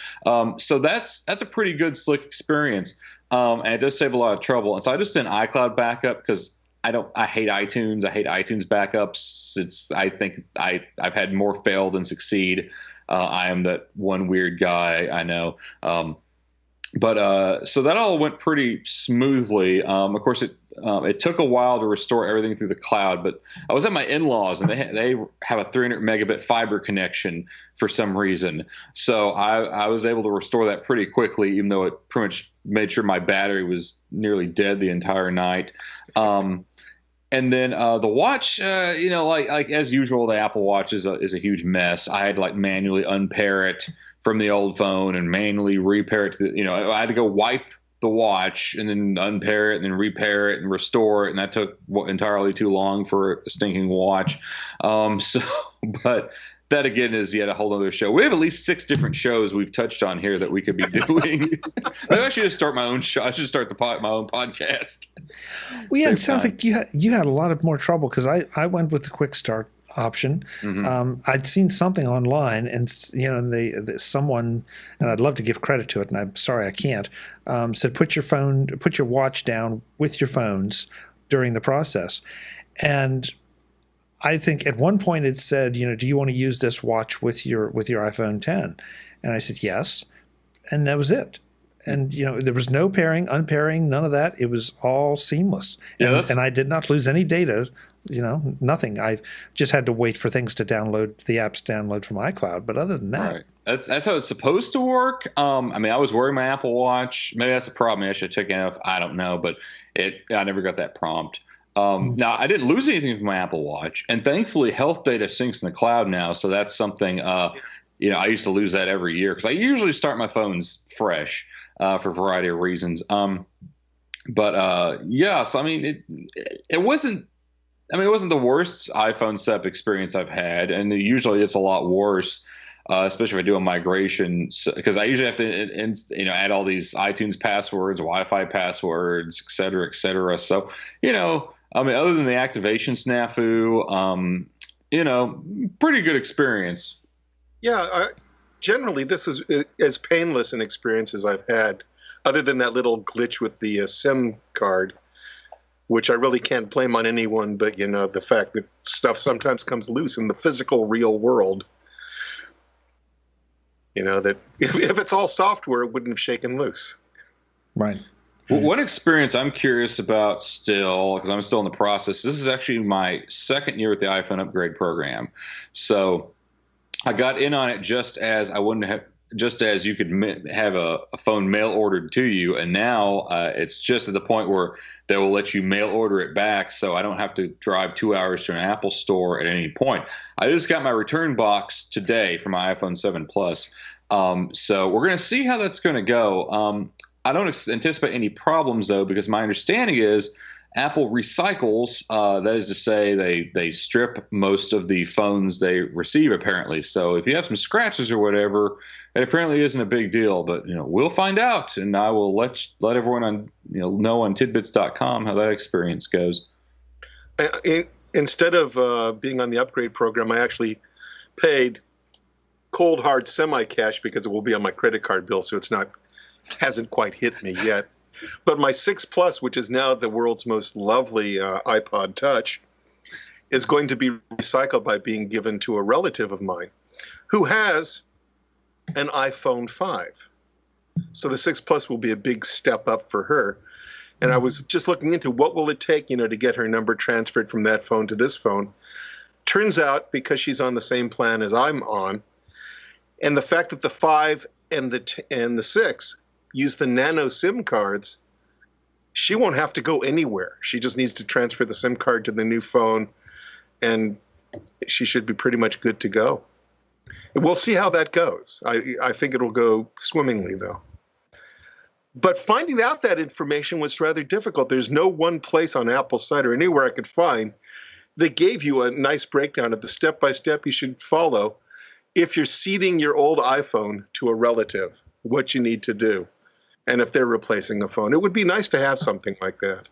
So that's a pretty good, slick experience. And it does save a lot of trouble. And so I just did an iCloud backup because I hate iTunes. I hate iTunes backups. I think I've had more fail than succeed. I am that one weird guy, I know. But so that all went pretty smoothly. Of course, it took a while to restore everything through the cloud. But I was at my in-laws, and they have a 300 megabit fiber connection for some reason. So I was able to restore that pretty quickly, even though it pretty much made sure my battery was nearly dead the entire night. And then the watch, like as usual, the Apple Watch is a huge mess. I had to manually unpair it from the old phone and manually repair it to I had to go wipe the watch and then unpair it and then repair it and restore it, and that took entirely too long for a stinking watch. But that again is yet a whole other show. We have at least 6 different shows we've touched on here that we could be doing. Maybe I should just start my own show. I should start my own podcast. Well, yeah, it sounds like you had a lot of more trouble, because I went with the quick start option. I'd seen something online, and someone, and I'd love to give credit to it, and I'm sorry I can't, said put your watch down with your phones during the process. And I think at one point it said, do you want to use this watch with your iPhone 10? And I said yes, and that was it. And there was no pairing, unpairing, none of that. It was all seamless. Yeah, and I did not lose any data. Nothing. I just had to wait for things to download, the apps download from iCloud. But other than that, right. That's how it's supposed to work. I was wearing my Apple Watch. Maybe that's a problem. Maybe I should have taken it off. I don't know, but I never got that prompt. Now, I didn't lose anything from my Apple Watch, and thankfully health data syncs in the cloud now, so that's something, I used to lose that every year, because I usually start my phones fresh for a variety of reasons. So it wasn't the worst iPhone setup experience I've had, and usually it's a lot worse, especially if I do a migration, because I usually have to add all these iTunes passwords, Wi-Fi passwords, et cetera, et cetera. So, other than the activation snafu, pretty good experience. Yeah, generally this is as painless an experience as I've had, other than that little glitch with the SIM card, which I really can't blame on anyone, but the fact that stuff sometimes comes loose in the physical real world. That if it's all software, it wouldn't have shaken loose. Right. Well, one experience I'm curious about still, because I'm still in the process, this is actually my second year with the iPhone upgrade program. So I got in on it just as you could have a phone mail ordered to you. And now it's just at the point where they will let you mail order it back, so I don't have to drive 2 hours to an Apple store at any point. I just got my return box today for my iPhone 7 Plus. So we're going to see how that's going to go. I don't anticipate any problems, though, because my understanding is Apple recycles. That is to say, they strip most of the phones they receive, apparently. So if you have some scratches or whatever, it apparently isn't a big deal. But we'll find out, and I will let everyone on know on tidbits.com how that experience goes. Instead of being on the upgrade program, I actually paid cold hard semi-cash because it will be on my credit card bill, so hasn't quite hit me yet. But my 6 Plus, which is now the world's most lovely iPod Touch, is going to be recycled by being given to a relative of mine who has an iPhone 5. So the 6 Plus will be a big step up for her. And I was just looking into what will it take, to get her number transferred from that phone to this phone. Turns out, because she's on the same plan as I'm on, and the fact that the 5 and the 6 use the nano SIM cards, she won't have to go anywhere. She just needs to transfer the SIM card to the new phone, and she should be pretty much good to go. We'll see how that goes. I think it'll go swimmingly, though. But finding out that information was rather difficult. There's no one place on Apple's site or anywhere I could find that gave you a nice breakdown of the step-by-step you should follow if you're seeding your old iPhone to a relative, what you need to do. And if they're replacing a phone, it would be nice to have something like that.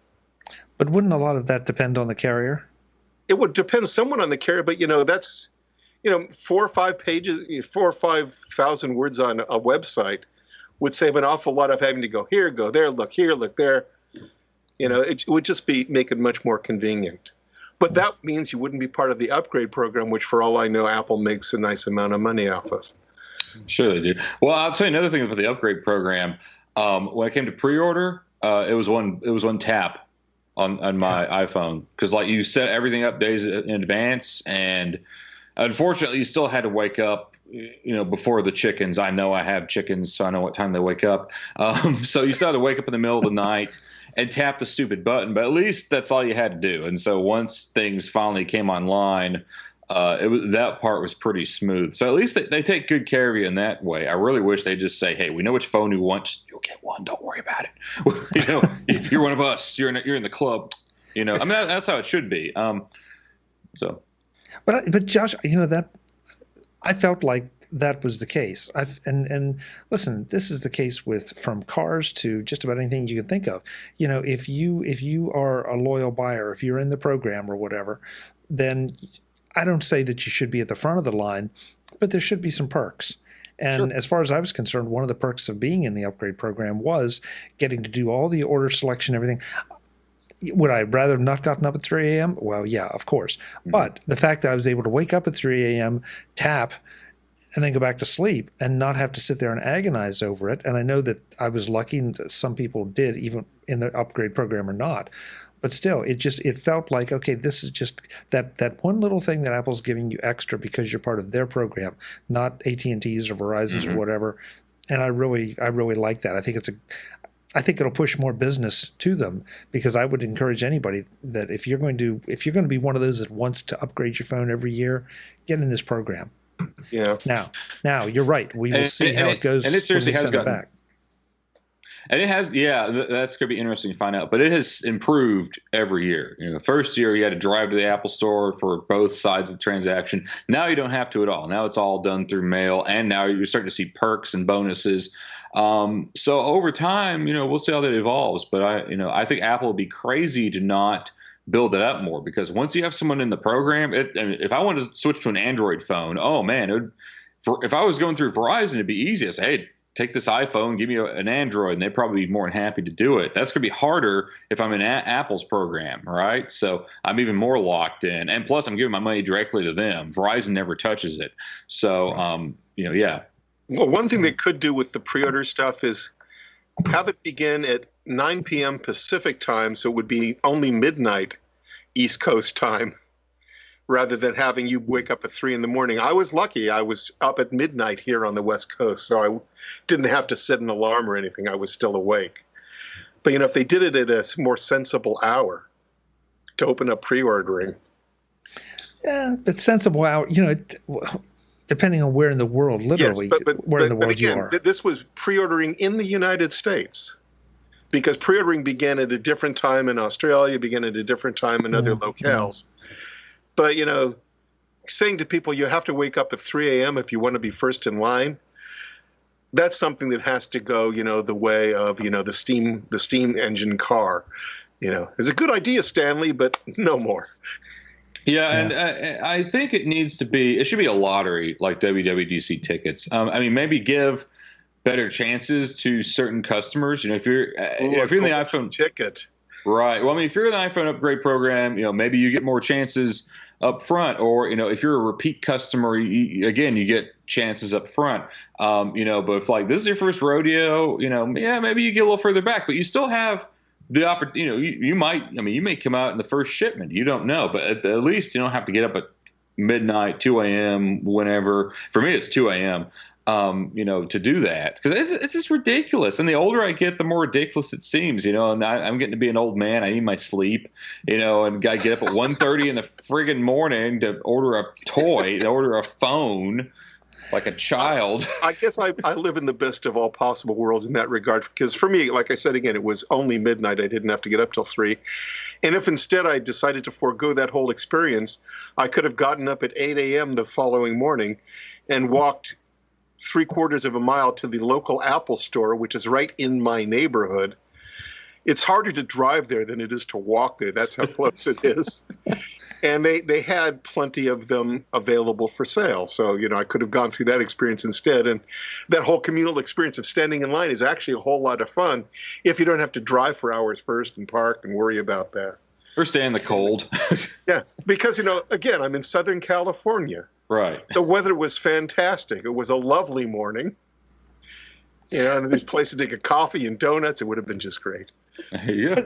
But wouldn't a lot of that depend on the carrier? It would depend somewhat on the carrier, but that's 4 or 5 pages, 4 or 5,000 words on a website would save an awful lot of having to go here, go there, look here, look there. It would just make it much more convenient. But that means you wouldn't be part of the upgrade program, which, for all I know, Apple makes a nice amount of money off of. Sure they do. Well, I'll tell you another thing about the upgrade program. When it came to pre-order, it was one tap on my iPhone, because you set everything up days in advance, and unfortunately you still had to wake up before the chickens. I know I have chickens, so I know what time they wake up. So you still had to wake up in the middle of the night and tap the stupid button, but at least that's all you had to do. And so once things finally came online, that part was pretty smooth. So at least they take good care of you in that way. I really wish they just say, hey, we know which phone you want. You'll get one. Don't worry about it. You're one of us. You're in the club. I mean, that's how it should be. But Josh, that I felt like that was the case. And listen, this is the case from cars to just about anything you can think of. If you are a loyal buyer, if you're in the program or whatever, then I don't say that you should be at the front of the line, but there should be some perks. And as far as I was concerned, one of the perks of being in the upgrade program was getting to do all the order selection, everything. Would I rather have not gotten up at 3 a.m.? Well, yeah, of course. Mm-hmm. But the fact that I was able to wake up at 3 a.m., tap, and then go back to sleep and not have to sit there and agonize over it. And I know that I was lucky, and some people did, even in the upgrade program or not. But still, it felt like, okay, this is just that one little thing that Apple's giving you extra because you're part of their program, not AT&T's or Verizon's or whatever. And I really like that. I think it'll push more business to them, because I would encourage anybody that if you're going to be one of those that wants to upgrade your phone every year, get in this program. Yeah. Now you're right. We will see how it goes. And it seriously has gotten back. And it has, that's going to be interesting to find out. But it has improved every year. First year you had to drive to the Apple Store for both sides of the transaction. Now you don't have to at all. Now it's all done through mail, and now you're starting to see perks and bonuses. So over time, we'll see how that evolves. But I think Apple would be crazy to not build it up more, because once you have someone in the program, if I wanted to switch to an Android phone, oh man, if I was going through Verizon, it'd be easy. I say, hey, take this iPhone, give me an Android, and they'd probably be more than happy to do it. That's going to be harder if I'm in Apple's program, right? So I'm even more locked in. And plus, I'm giving my money directly to them. Verizon never touches it. So, yeah. Well, one thing they could do with the pre-order stuff is have it begin at 9 p.m. Pacific time, so it would be only midnight East Coast time, rather than having you wake up at 3 in the morning. I was lucky. I was up at midnight here on the West Coast, so I didn't have to set an alarm or anything. I was still awake. But, if they did it at a more sensible hour to open up pre-ordering. Yeah, but sensible hour, depending on where in the world, literally, yes, where in the world again, you are. This was pre-ordering in the United States, because pre-ordering began at a different time in Australia, began at a different time in other locales. But, saying to people you have to wake up at 3 a.m. if you want to be first in line, that's something that has to go, the way of, the steam engine car. It's a good idea, Stanley, but no more. Yeah, and I think it should be a lottery like WWDC tickets. Maybe give better chances to certain customers. If you're in the iPhone ticket, right? Well, if you're in the iPhone upgrade program, maybe you get more chances up front, or if you're a repeat customer, you get chances up front. But if this is your first rodeo, maybe you get a little further back, but you still have the opportunity. You may come out in the first shipment. You don't know, but at least you don't have to get up at midnight, 2 a.m., whenever. For me, it's 2 a.m. To do that, because it's just ridiculous. And the older I get, the more ridiculous it seems, and I'm getting to be an old man. I need my sleep, and I get up at 1:30 in the friggin' morning to order a toy, to order a phone like a child. I guess I live in the best of all possible worlds in that regard, because for me, like I said, again, it was only midnight. I didn't have to get up till 3. And if instead I decided to forego that whole experience, I could have gotten up at 8 a.m. the following morning and walked 3/4 of a mile to the local Apple store, which is right in my neighborhood. It's harder to drive there than it is to walk there. That's how close it is. And they had plenty of them available for sale. So, I could have gone through that experience instead. And that whole communal experience of standing in line is actually a whole lot of fun if you don't have to drive for hours first and park and worry about that. Or stay in the cold. Yeah, because, again, I'm in Southern California. Right. The weather was fantastic. It was a lovely morning. And there's places to get coffee and donuts. It would have been just great. Yeah.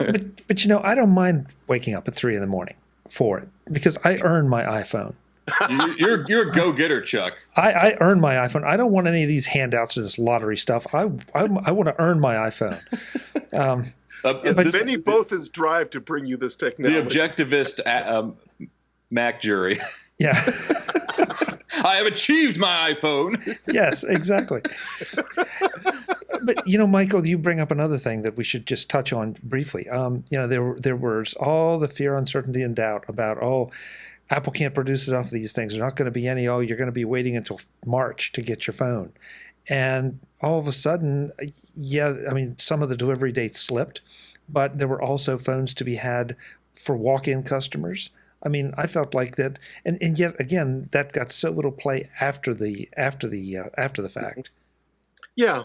But I don't mind waking up at 3 in the morning for it, because I earn my iPhone. You're a go-getter, Chuck. I earn my iPhone. I don't want any of these handouts or this lottery stuff. I want to earn my iPhone. Many both is drive to bring you this technology. The objectivist MacJury. Yeah. I have achieved my iPhone. Yes, exactly. But Michael, you bring up another thing that we should just touch on briefly. There was all the fear, uncertainty, and doubt about Apple can't produce enough of these things. There's not going to be any. You're going to be waiting until March to get your phone, and all of a sudden, some of the delivery dates slipped, but there were also phones to be had for walk-in customers. I felt like that, and yet again, that got so little play after the fact. Yeah.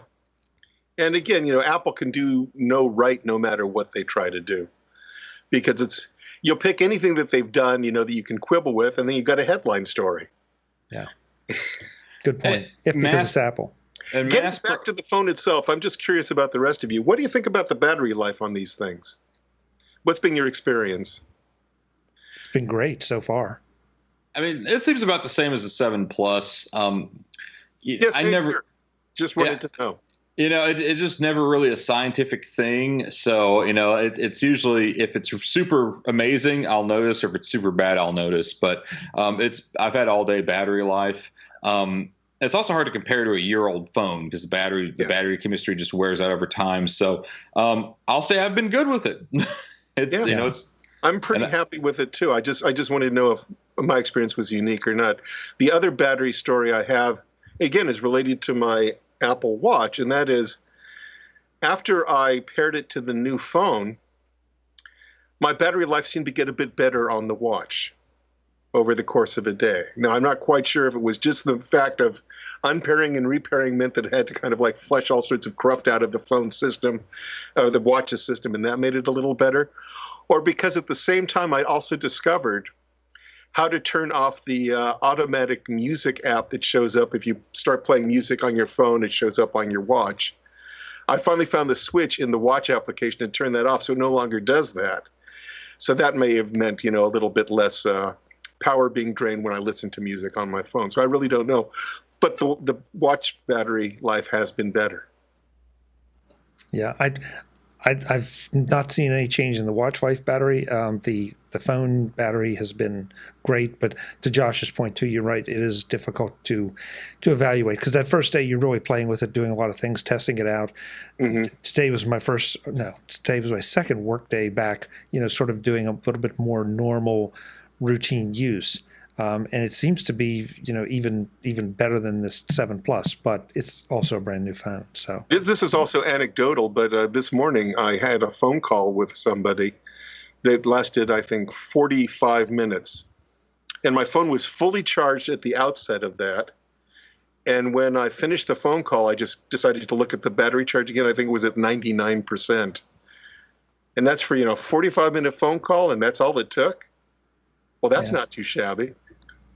And again, Apple can do no right no matter what they try to do, because you'll pick anything that they've done, that you can quibble with, and then you've got a headline story. Yeah. Good point. Because it's Apple. And getting back to the phone itself, I'm just curious about the rest of you. What do you think about the battery life on these things? What's been your experience? It's been great so far. It seems about the same as the 7 Plus. Yes, I never just wanted to know. It's just never really a scientific thing. So, it's usually, if it's super amazing, I'll notice, or if it's super bad, I'll notice. But I've had all day battery life. It's also hard to compare to a year-old phone because the battery chemistry just wears out over time. So I'll say I've been good with it. I'm pretty happy with it too. I just wanted to know if my experience was unique or not. The other battery story I have, again, is related to my Apple Watch, and that is, after I paired it to the new phone, my battery life seemed to get a bit better on the watch over the course of a day. Now, I'm not quite sure if it was just the fact of unpairing and repairing meant that it had to kind of like flush all sorts of cruft out of the phone system, the watch's system, and that made it a little better, or because at the same time I also discovered how to turn off the automatic music app that shows up if you start playing music on your phone. It shows up on your watch. I finally found the switch in the watch application to turn that off, so it no longer does that. So that may have meant, a little bit less power being drained when I listen to music on my phone. So I really don't know. But the watch battery life has been better. Yeah, I've not seen any change in the watch life battery. The phone battery has been great, but to Josh's point too, you're right. It is difficult to evaluate because that first day you're really playing with it, doing a lot of things, testing it out. Mm-hmm. Today was my second work day back. Sort of doing a little bit more normal, routine use. And it seems to be, even better than this 7 Plus, but it's also a brand new phone. So this is also anecdotal, but this morning I had a phone call with somebody that lasted, I think, 45 minutes. And my phone was fully charged at the outset of that. And when I finished the phone call, I just decided to look at the battery charge again. I think it was at 99%. And that's for, 45-minute phone call, and that's all it took? Well, that's not too shabby.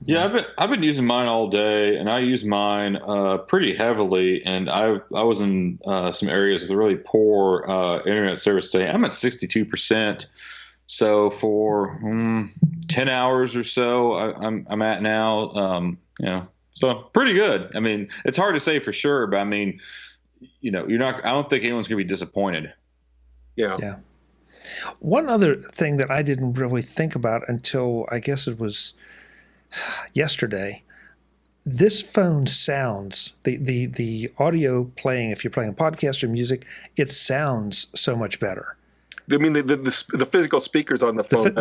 Yeah, I've been using mine all day, and I use mine pretty heavily. And I was in some areas with a really poor internet service today. I'm at 62%. So for 10 hours or so, I'm at now. So pretty good. It's hard to say for sure, but you're not. I don't think anyone's gonna be disappointed. Yeah. Yeah. One other thing that I didn't really think about until I guess it was yesterday, this phone sounds, the audio playing, if you're playing a podcast or music, it sounds so much better. The physical speakers on the phone.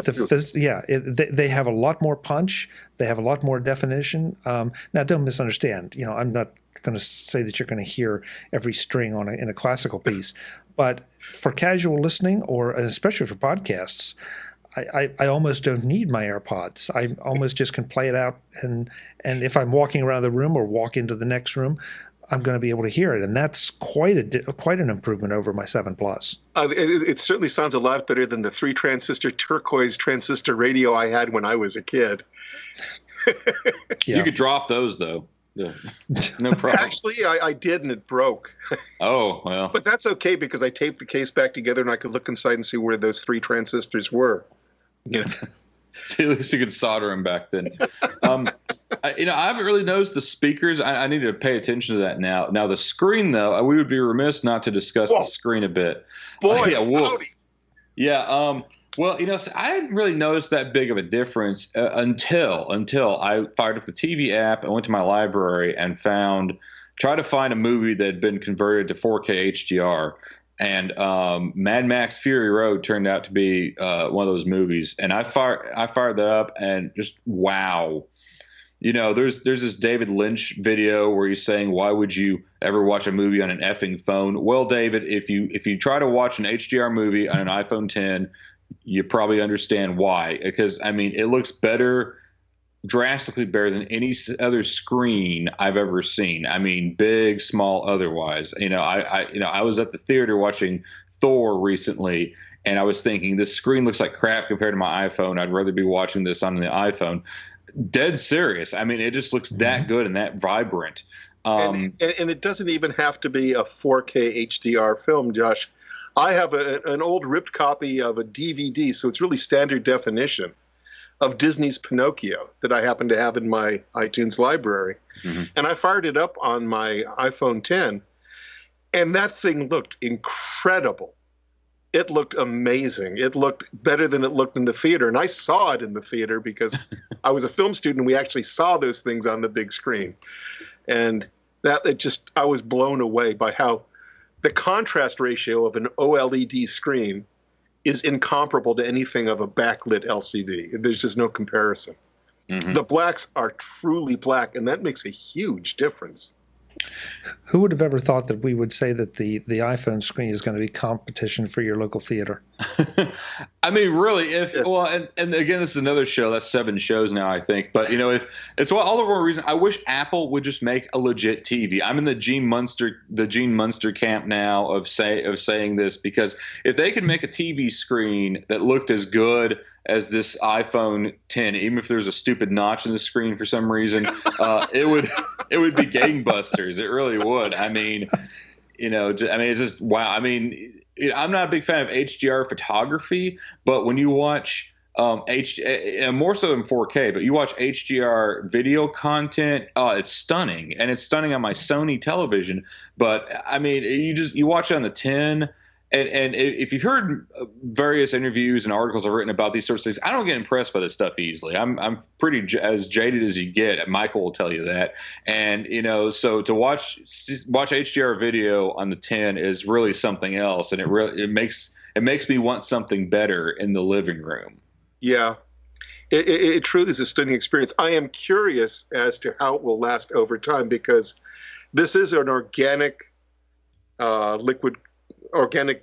They have a lot more punch. They have a lot more definition. Now, don't misunderstand. I'm not going to say that you're going to hear every string in a classical piece, but for casual listening, or especially for podcasts, I almost don't need my AirPods. I almost just can play it out, and if I'm walking around the room or walk into the next room, I'm going to be able to hear it, and that's quite an improvement over my 7 Plus. It certainly sounds a lot better than the 3-transistor turquoise transistor radio I had when I was a kid. You could drop those though. Yeah. No problem. Actually, I did, and it broke. Oh, well. But that's okay because I taped the case back together, and I could look inside and see where those 3 transistors were. See, at least you could solder them back then. I haven't really noticed the speakers. I need to pay attention to that now. Now the screen, though, we would be remiss not to discuss the screen a bit. Boy, yeah, Well, so I didn't really notice that big of a difference until I fired up the TV app and went to my library and tried to find a movie that had been converted to 4K HDR. And Mad Max Fury Road turned out to be one of those movies. And I fired that up and just wow. There's this David Lynch video where he's saying, why would you ever watch a movie on an effing phone? Well, David, if you try to watch an HDR movie on an iPhone 10, you probably understand why. Because, it looks better, drastically better than any other screen I've ever seen. Big, small, otherwise. I was at the theater watching Thor recently, and I was thinking, this screen looks like crap compared to my iPhone. I'd rather be watching this on the iPhone. Dead serious. It just looks that good and that vibrant. And it doesn't even have to be a 4K HDR film, Josh. I have an old ripped copy of a DVD, so it's really standard definition, of Disney's Pinocchio that I happen to have in my iTunes library. Mm-hmm. And I fired it up on my iPhone 10, and that thing looked incredible. It looked amazing. It looked better than it looked in the theater. And I saw it in the theater because I was a film student and we actually saw those things on the big screen. And I was blown away by how the contrast ratio of an OLED screen is incomparable to anything of a backlit LCD. There's just no comparison. Mm-hmm. The blacks are truly black, and that makes a huge difference. Who would have ever thought that we would say that the iPhone screen is going to be competition for your local theater? Really, and again, this is another show. That's 7 shows now, I think. But if it's all the more reason, I wish Apple would just make a legit TV. I'm in the Gene Munster camp now of saying this, because if they could make a TV screen that looked as good as this iPhone 10, even if there's a stupid notch in the screen for some reason, it would be gangbusters. It really would. It's just wow. I'm not a big fan of HDR photography, but when you watch more so than 4K, but you watch HDR video content, it's stunning, and it's stunning on my Sony television. But you watch it on the 10. And if you've heard various interviews and articles I've written about these sorts of things, I don't get impressed by this stuff easily. I'm pretty as jaded as you get. Michael will tell you that. And so to watch HDR video on the 10 is really something else, and it makes me want something better in the living room. Yeah, it truly is a stunning experience. I am curious as to how it will last over time, because this is an organic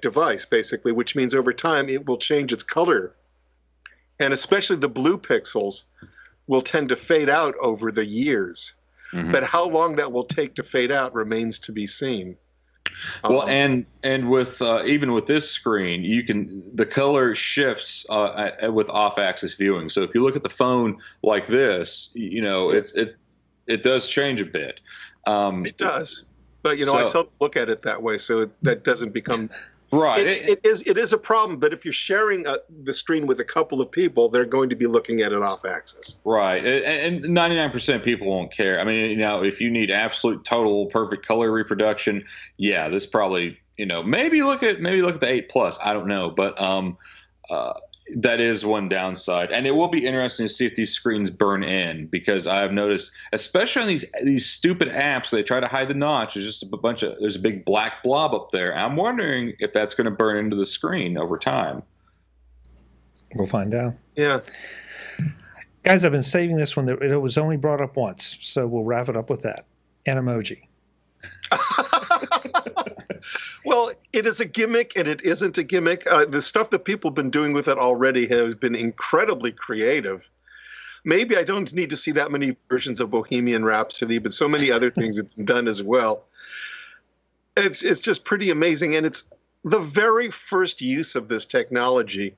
device, basically, which means over time it will change its color. And especially the blue pixels will tend to fade out over the years. Mm-hmm. But how long that will take to fade out remains to be seen. Well, and with even with this screen, the color shifts with off-axis viewing. So if you look at the phone like this, it does change a bit. It does. But I still look at it that way, so that doesn't become right. It is a problem. But if you're sharing the screen with a couple of people, they're going to be looking at it off axis. Right, and 99% of people won't care. If you need absolute, total, perfect color reproduction, yeah, this probably maybe look at the 8 Plus. I don't know, but that is one downside, and it will be interesting to see if these screens burn in, because I have noticed, especially on these stupid apps, they try to hide the notch. There's just there's a big black blob up there. I'm wondering if that's going to burn into the screen over time. We'll find out. Yeah, guys, I've been saving this one. It was only brought up once, so we'll wrap it up with that. Animoji. Well, it is a gimmick and it isn't a gimmick. The stuff that people have been doing with it already has been incredibly creative. Maybe I don't need to see that many versions of Bohemian Rhapsody, but so many other things have been done as well. It's just pretty amazing. And it's the very first use of this technology.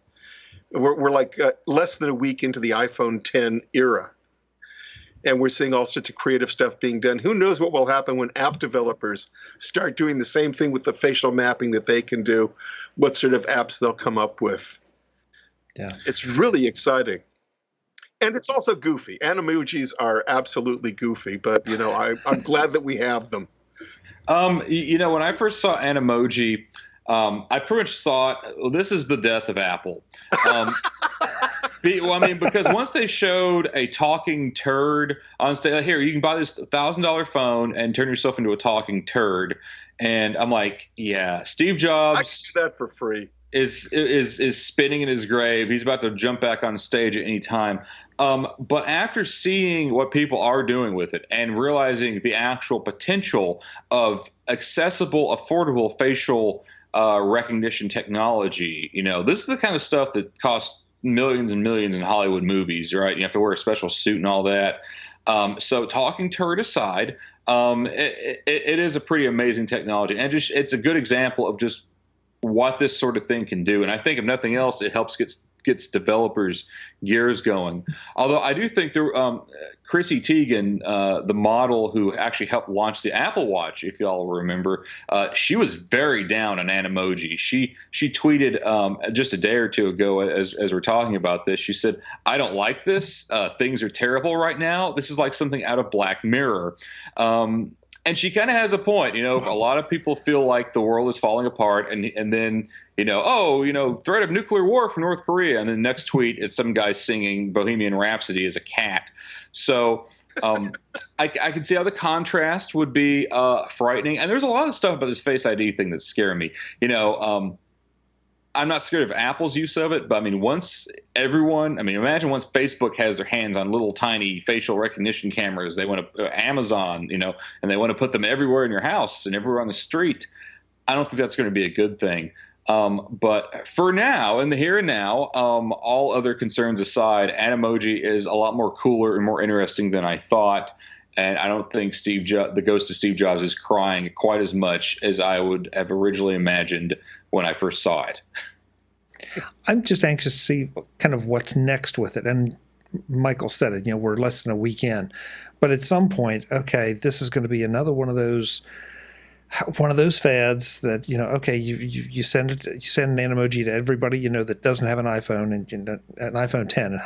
We're like less than a week into the iPhone 10 era. And we're seeing all sorts of creative stuff being done. Who knows what will happen when app developers start doing the same thing with the facial mapping that they can do, what sort of apps they'll come up with. Yeah, it's really exciting. And it's also goofy. Animojis are absolutely goofy, but, I'm glad that we have them. When I first saw Animoji, I pretty much thought, well, this is the death of Apple. Because once they showed a talking turd on stage, like, here, you can buy this $1,000 phone and turn yourself into a talking turd. And I'm like, yeah, Steve Jobs I can do that for free. Is spinning in his grave. He's about to jump back on stage at any time. But after seeing what people are doing with it and realizing the actual potential of accessible, affordable facial recognition technology, this is the kind of stuff that costs millions and millions in Hollywood movies, right? You have to wear a special suit and all that. So talking turd aside, it is a pretty amazing technology, and it's a good example of just what this sort of thing can do. And I think if nothing else, it helps gets developers' gears going. Although I do think Chrissy Teigen, the model who actually helped launch the Apple Watch, if y'all remember, she was very down on Animoji. She tweeted just a day or two ago, as we're talking about this, she said, "I don't like this. Things are terrible right now. This is like something out of Black Mirror." And she kind of has a point. A lot of people feel like the world is falling apart, and then threat of nuclear war from North Korea, and then next tweet it's some guy singing Bohemian Rhapsody as a cat. So I can see how the contrast would be frightening. And there's a lot of stuff about this Face ID thing that scare me. I'm not scared of Apple's use of it, but imagine once Facebook has their hands on little tiny facial recognition cameras, they want to, Amazon, and they want to put them everywhere in your house and everywhere on the street. I don't think that's going to be a good thing. But for now, in the here and now, all other concerns aside, Animoji is a lot more cooler and more interesting than I thought. And I don't think the ghost of Steve Jobs is crying quite as much as I would have originally imagined when I first saw it. I'm just anxious to see kind of what's next with it. And Michael said it, we're less than a week in. But at some point, okay, this is going to be another one of those fads that, you send an Animoji to everybody, that doesn't have an iPhone, and an iPhone 10,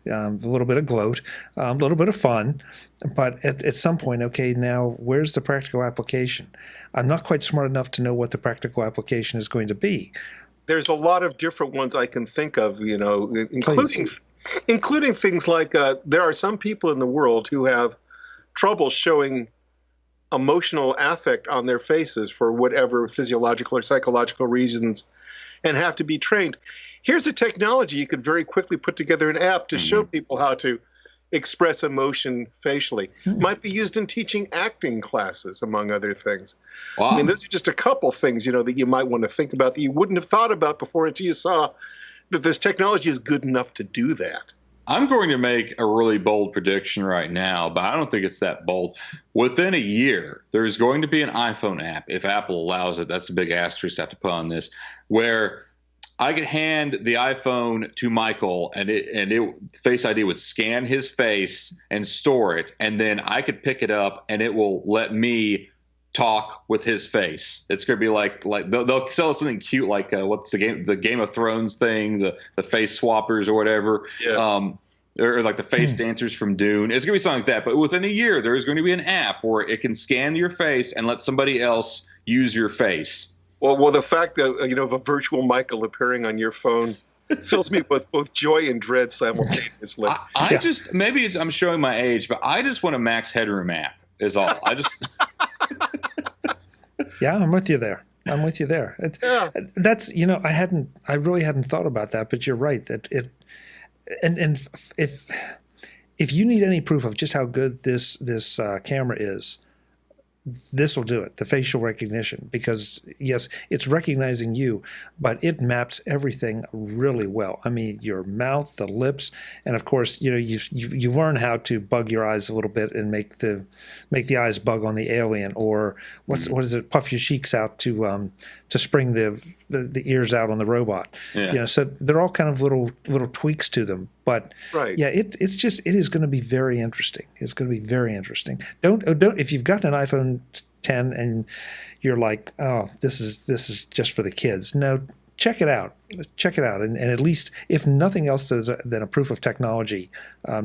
and a little bit of gloat, a little bit of fun. But at some point, okay, now where's the practical application? I'm not quite smart enough to know what the practical application is going to be. There's a lot of different ones I can think of, including things like there are some people in the world who have trouble showing emotional affect on their faces for whatever physiological or psychological reasons, and have to be trained. Here's a technology you could very quickly put together an app to show people how to express emotion facially. Might be used in teaching acting classes, among other things. Wow. Those are just a couple things, that you might want to think about that you wouldn't have thought about before until you saw that this technology is good enough to do that. I'm going to make a really bold prediction right now, but I don't think it's that bold. Within a year, there's going to be an iPhone app, if Apple allows it. That's a big asterisk I have to put on this, where I could hand the iPhone to Michael, and Face ID would scan his face and store it, and then I could pick it up, and it will let me talk with his face. It's going to be like they'll sell us something cute, like what's the Game of Thrones thing, the face swappers or whatever. Yes. Or like the face dancers from Dune. It's going to be something like that. But within a year, there is going to be an app where it can scan your face and let somebody else use your face. Well, the fact that of a virtual Michael appearing on your phone fills me with both joy and dread simultaneously. I'm showing my age, but I just want a Max Headroom app. Is all. Yeah, I'm with you there. That's I really hadn't thought about that, but you're right that it. And if you need any proof of just how good this camera is, this will do it, the facial recognition, because yes, it's recognizing you, but it maps everything really well. Your mouth, the lips, and of course, you learn how to bug your eyes a little bit and make the eyes bug on the alien, or what is it? Puff your cheeks out to spring the ears out on the robot. Yeah. So they're all kind of little tweaks to them. But right. Yeah, it is going to be very interesting. It's going to be very interesting. Don't if you've got an iPhone 10 and you're like, oh, this is just for the kids. No, check it out. And at least, if nothing else than a proof of technology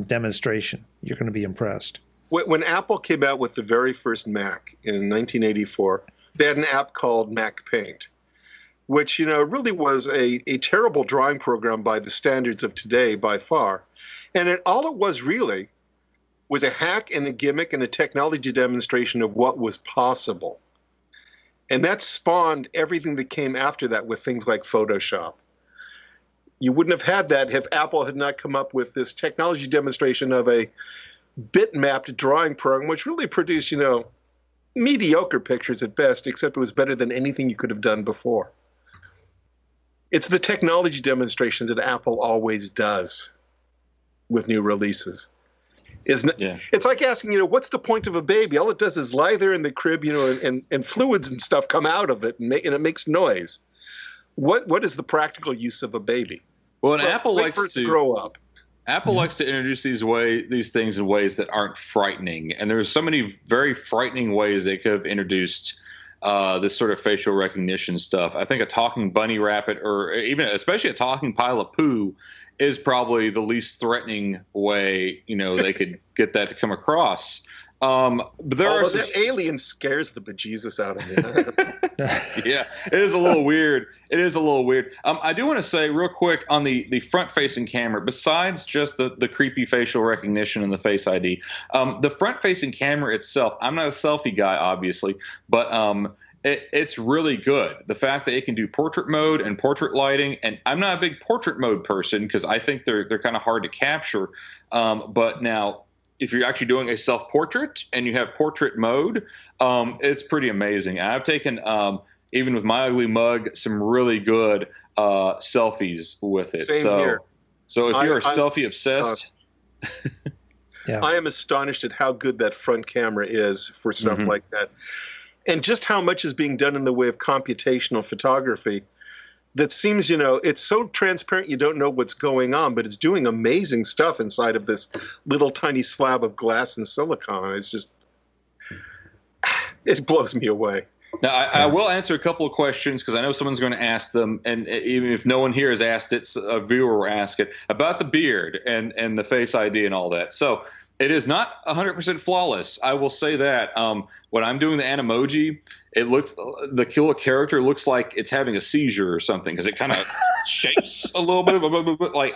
demonstration, you're going to be impressed. When Apple came out with the very first Mac in 1984, they had an app called Mac Paint. which, really was a terrible drawing program by the standards of today by far. And all it was really was a hack and a gimmick and a technology demonstration of what was possible. And that spawned everything that came after that with things like Photoshop. You wouldn't have had that if Apple had not come up with this technology demonstration of a bitmapped drawing program, which really produced, mediocre pictures at best, except it was better than anything you could have done before. It's the technology demonstrations that Apple always does with new releases. It's like asking, what's the point of a baby? All it does is lie there in the crib, and fluids and stuff come out of it, and it makes noise. What is the practical use of a baby? Well, and Apple likes to grow up. Apple likes to introduce these things in ways that aren't frightening, and there's so many very frightening ways they could have introduced this sort of facial recognition stuff. I think a talking bunny rabbit, or even especially a talking pile of poo, is probably the least threatening way they could get that to come across. But that alien scares the bejesus out of me. Yeah, it is a little weird. I do want to say real quick on the front-facing camera, besides just the creepy facial recognition and the Face ID, the front-facing camera itself, I'm not a selfie guy, obviously, but it's really good. The fact that it can do portrait mode and portrait lighting, and I'm not a big portrait mode person because I think they're kind of hard to capture. But now, if you're actually doing a self-portrait and you have portrait mode, it's pretty amazing. I've taken, even with my ugly mug, some really good selfies with it. Same here. So if you're selfie obsessed, yeah. I am astonished at how good that front camera is for stuff like that. And just how much is being done in the way of computational photography that seems, it's so transparent you don't know what's going on, but it's doing amazing stuff inside of this little tiny slab of glass and silicon. It's just, it blows me away. Now, I will answer a couple of questions because I know someone's going to ask them, and even if no one here has asked it, a viewer will ask it, about the beard and the Face ID and all that. So it is not 100% flawless. I will say that. When I'm doing the Animoji, the killer character looks like it's having a seizure or something because it kind of shakes a little bit. Like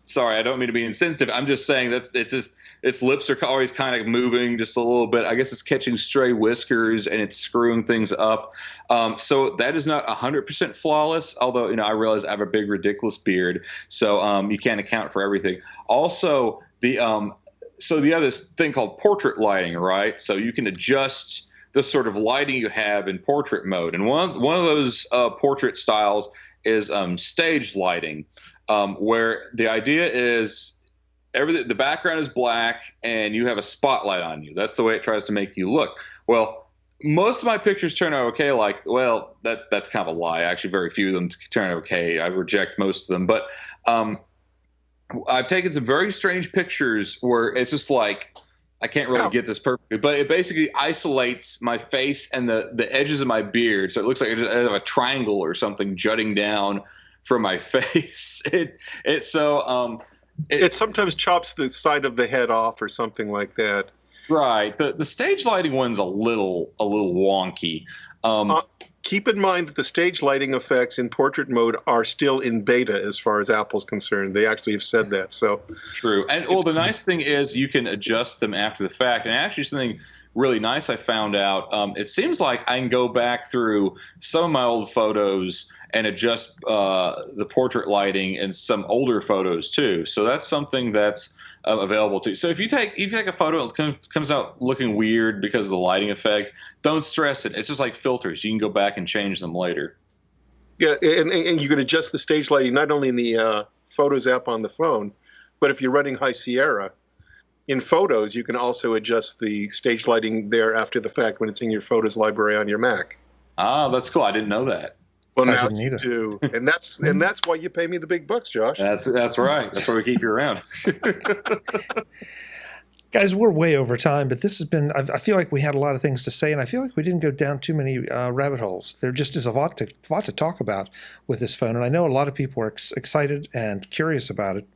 sorry, I don't mean to be insensitive. I'm just saying its lips are always kind of moving just a little bit. I guess it's catching stray whiskers and it's screwing things up. So that is not 100% flawless. Although I realize I have a big ridiculous beard, so you can't account for everything. Also, so the other thing called portrait lighting, right? So you can adjust the sort of lighting you have in portrait mode. And one of those portrait styles is stage lighting, where the idea is the background is black and you have a spotlight on you. That's the way it tries to make you look. Well, most of my pictures turn out okay. That's kind of a lie. Actually, very few of them turn out okay. I reject most of them. But I've taken some very strange pictures where it's just like, I can't really get this perfectly, but it basically isolates my face and the edges of my beard. So it looks like I have a triangle or something jutting down from my face. It sometimes chops the side of the head off or something like that. Right. The stage lighting one's a little wonky. Keep in mind that the stage lighting effects in portrait mode are still in beta as far as Apple's concerned. They actually have said that. So true. And the nice thing is you can adjust them after the fact. And actually something really nice I found out, it seems like I can go back through some of my old photos and adjust the portrait lighting in some older photos too. So that's something that's available to you. So if you take a photo and it comes out looking weird because of the lighting effect, don't stress it. It's just like filters. You can go back and change them later. Yeah, and you can adjust the stage lighting not only in the Photos app on the phone, but if you're running High Sierra, in Photos, you can also adjust the stage lighting there after the fact when it's in your Photos library on your Mac. Ah, that's cool. I didn't know that. Well, now you do, and that's why you pay me the big bucks, Josh. That's right. That's why we keep you around. Guys, we're way over time, but this has been, I feel like we had a lot of things to say, and I feel like we didn't go down too many rabbit holes. There just is a lot to talk about with this phone, and I know a lot of people are excited and curious about it.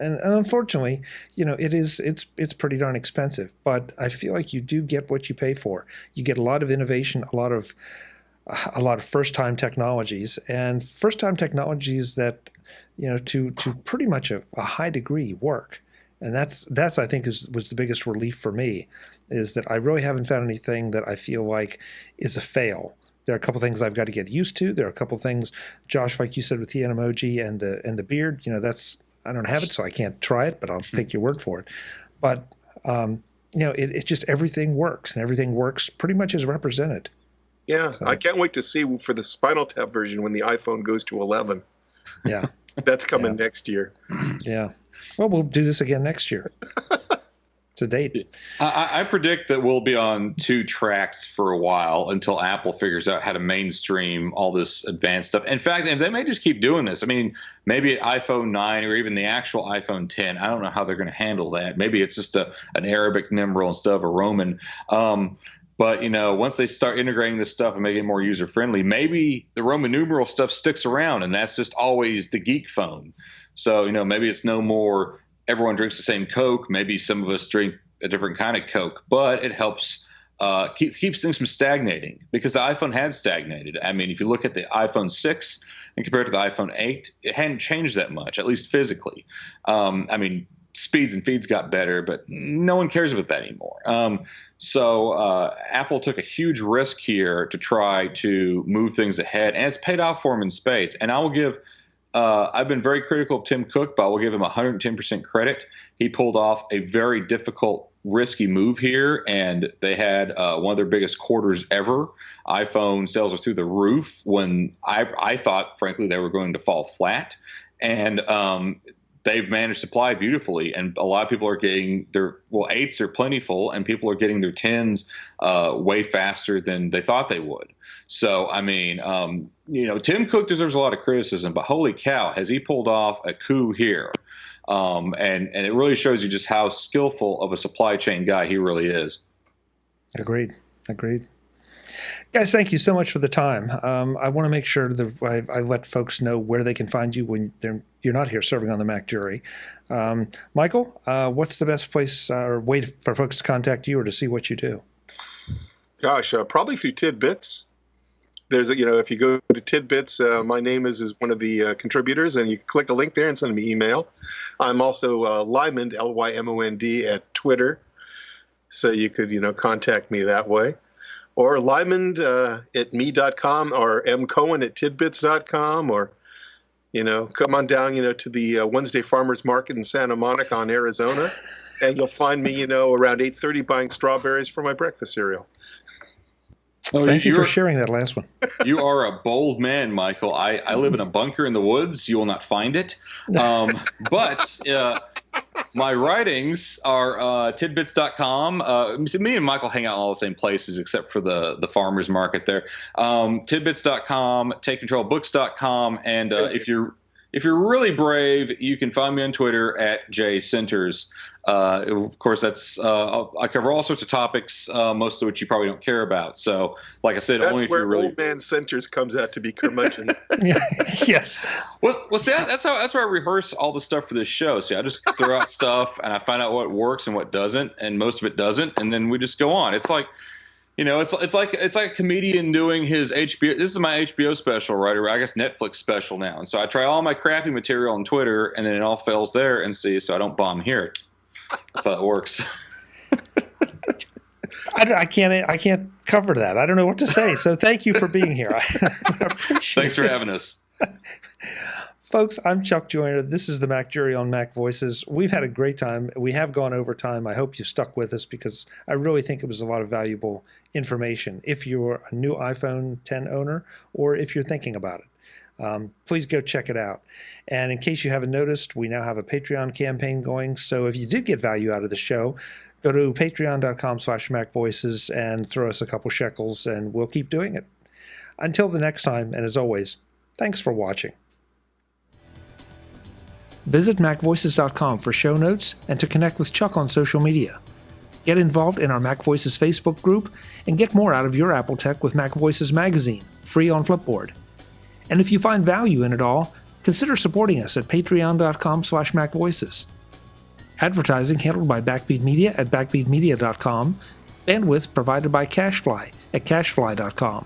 And unfortunately, it's pretty darn expensive, but I feel like you do get what you pay for. You get a lot of innovation, a lot of a lot of first-time technologies, and first-time technologies that, to pretty much a high degree work. And that's I think was the biggest relief for me, is that I really haven't found anything that I feel like is a fail. There are a couple things I've got to get used to. There are a couple things, Josh, like you said, with the Animoji and the beard. That's, I don't have it, so I can't try it, but I'll take your word for it. But it just, everything works, and everything works pretty much as represented. Yeah, So, I can't wait to see for the Spinal Tap version when the iPhone goes to 11. yeah, That's coming next year. yeah. Well, we'll do this again next year. It's a date. I predict that we'll be on 2 tracks for a while until Apple figures out how to mainstream all this advanced stuff. In fact, and they may just keep doing this. I mean, maybe iPhone 9 or even the actual iPhone 10, I don't know how they're going to handle that. Maybe it's just an Arabic numeral instead of a Roman. But, once they start integrating this stuff and making it more user-friendly, maybe the Roman numeral stuff sticks around, and that's just always the geek phone. So, maybe it's no more everyone drinks the same Coke. Maybe some of us drink a different kind of Coke, but it helps keeps things from stagnating, because the iPhone had stagnated. I mean, if you look at the iPhone 6 and compare it to the iPhone 8, it hadn't changed that much, at least physically. I mean, speeds and feeds got better, but no one cares about that anymore. So Apple took a huge risk here to try to move things ahead, and it's paid off for them in spades. And I will give I've been very critical of Tim Cook, but I will give him 110% credit. He pulled off a very difficult, risky move here, and they had one of their biggest quarters ever. iPhone sales were through the roof when I thought, frankly, they were going to fall flat. And they've managed to supply beautifully, and a lot of people are getting their 8s are plentiful, and people are getting their 10s way faster than they thought they would. So, I mean, Tim Cook deserves a lot of criticism, but holy cow, has he pulled off a coup here? And it really shows you just how skillful of a supply chain guy he really is. Agreed. Guys, thank you so much for the time. I want to make sure that I let folks know where they can find you when you're not here serving on the Mac Jury. Michael, what's the best place or way for folks to contact you or to see what you do? Gosh, probably through Tidbits. There's if you go to Tidbits, my name is one of the contributors, and you click a link there and send me email. I'm also Lymond, Lymond at Twitter, so you could contact me that way. Or Lymond at me.com, or mcohen at tidbits.com, or, come on down, to the Wednesday Farmers Market in Santa Monica on Arizona, and you'll find me, around 8:30 buying strawberries for my breakfast cereal. Oh, Thank you for sharing that last one. You are a bold man, Michael. I live in a bunker in the woods. You will not find it. But my writings are tidbits.com. Me and Michael hang out in all the same places except for the farmer's market there. Tidbits.com, takecontrolbooks.com, and if you're really brave, you can find me on Twitter at JCenters. Of course, that's I cover all sorts of topics, most of which you probably don't care about. So, like I said, that's only if where you're really old man Centers comes out to be curmudgeon. Yes. Well, see, that's where I rehearse all the stuff for this show. See, I just throw out stuff and I find out what works and what doesn't, and most of it doesn't, and then we just go on. It's like, it's like a comedian doing his HBO. This is my HBO special, right? Or I guess Netflix special now. And so I try all my crappy material on Twitter, and then it all fails there. And see, so I don't bomb here. That's how it works. I can't cover that. I don't know what to say. So thank you for being here. I appreciate Thanks for having us. Folks, I'm Chuck Joyner. This is the Mac Jury on MacVoices. We've had a great time. We have gone over time. I hope you stuck with us because I really think it was a lot of valuable information if you're a new iPhone 10 owner or if you're thinking about it. Please go check it out. And in case you haven't noticed, we now have a Patreon campaign going. So if you did get value out of the show, go to patreon.com/MacVoices and throw us a couple shekels, and we'll keep doing it. Until the next time, and as always, thanks for watching. Visit MacVoices.com for show notes and to connect with Chuck on social media. Get involved in our MacVoices Facebook group and get more out of your Apple tech with MacVoices Magazine, free on Flipboard. And if you find value in it all, consider supporting us at patreon.com/MacVoices. Advertising handled by Backbeat Media at backbeatmedia.com. Bandwidth provided by CashFly at cashfly.com.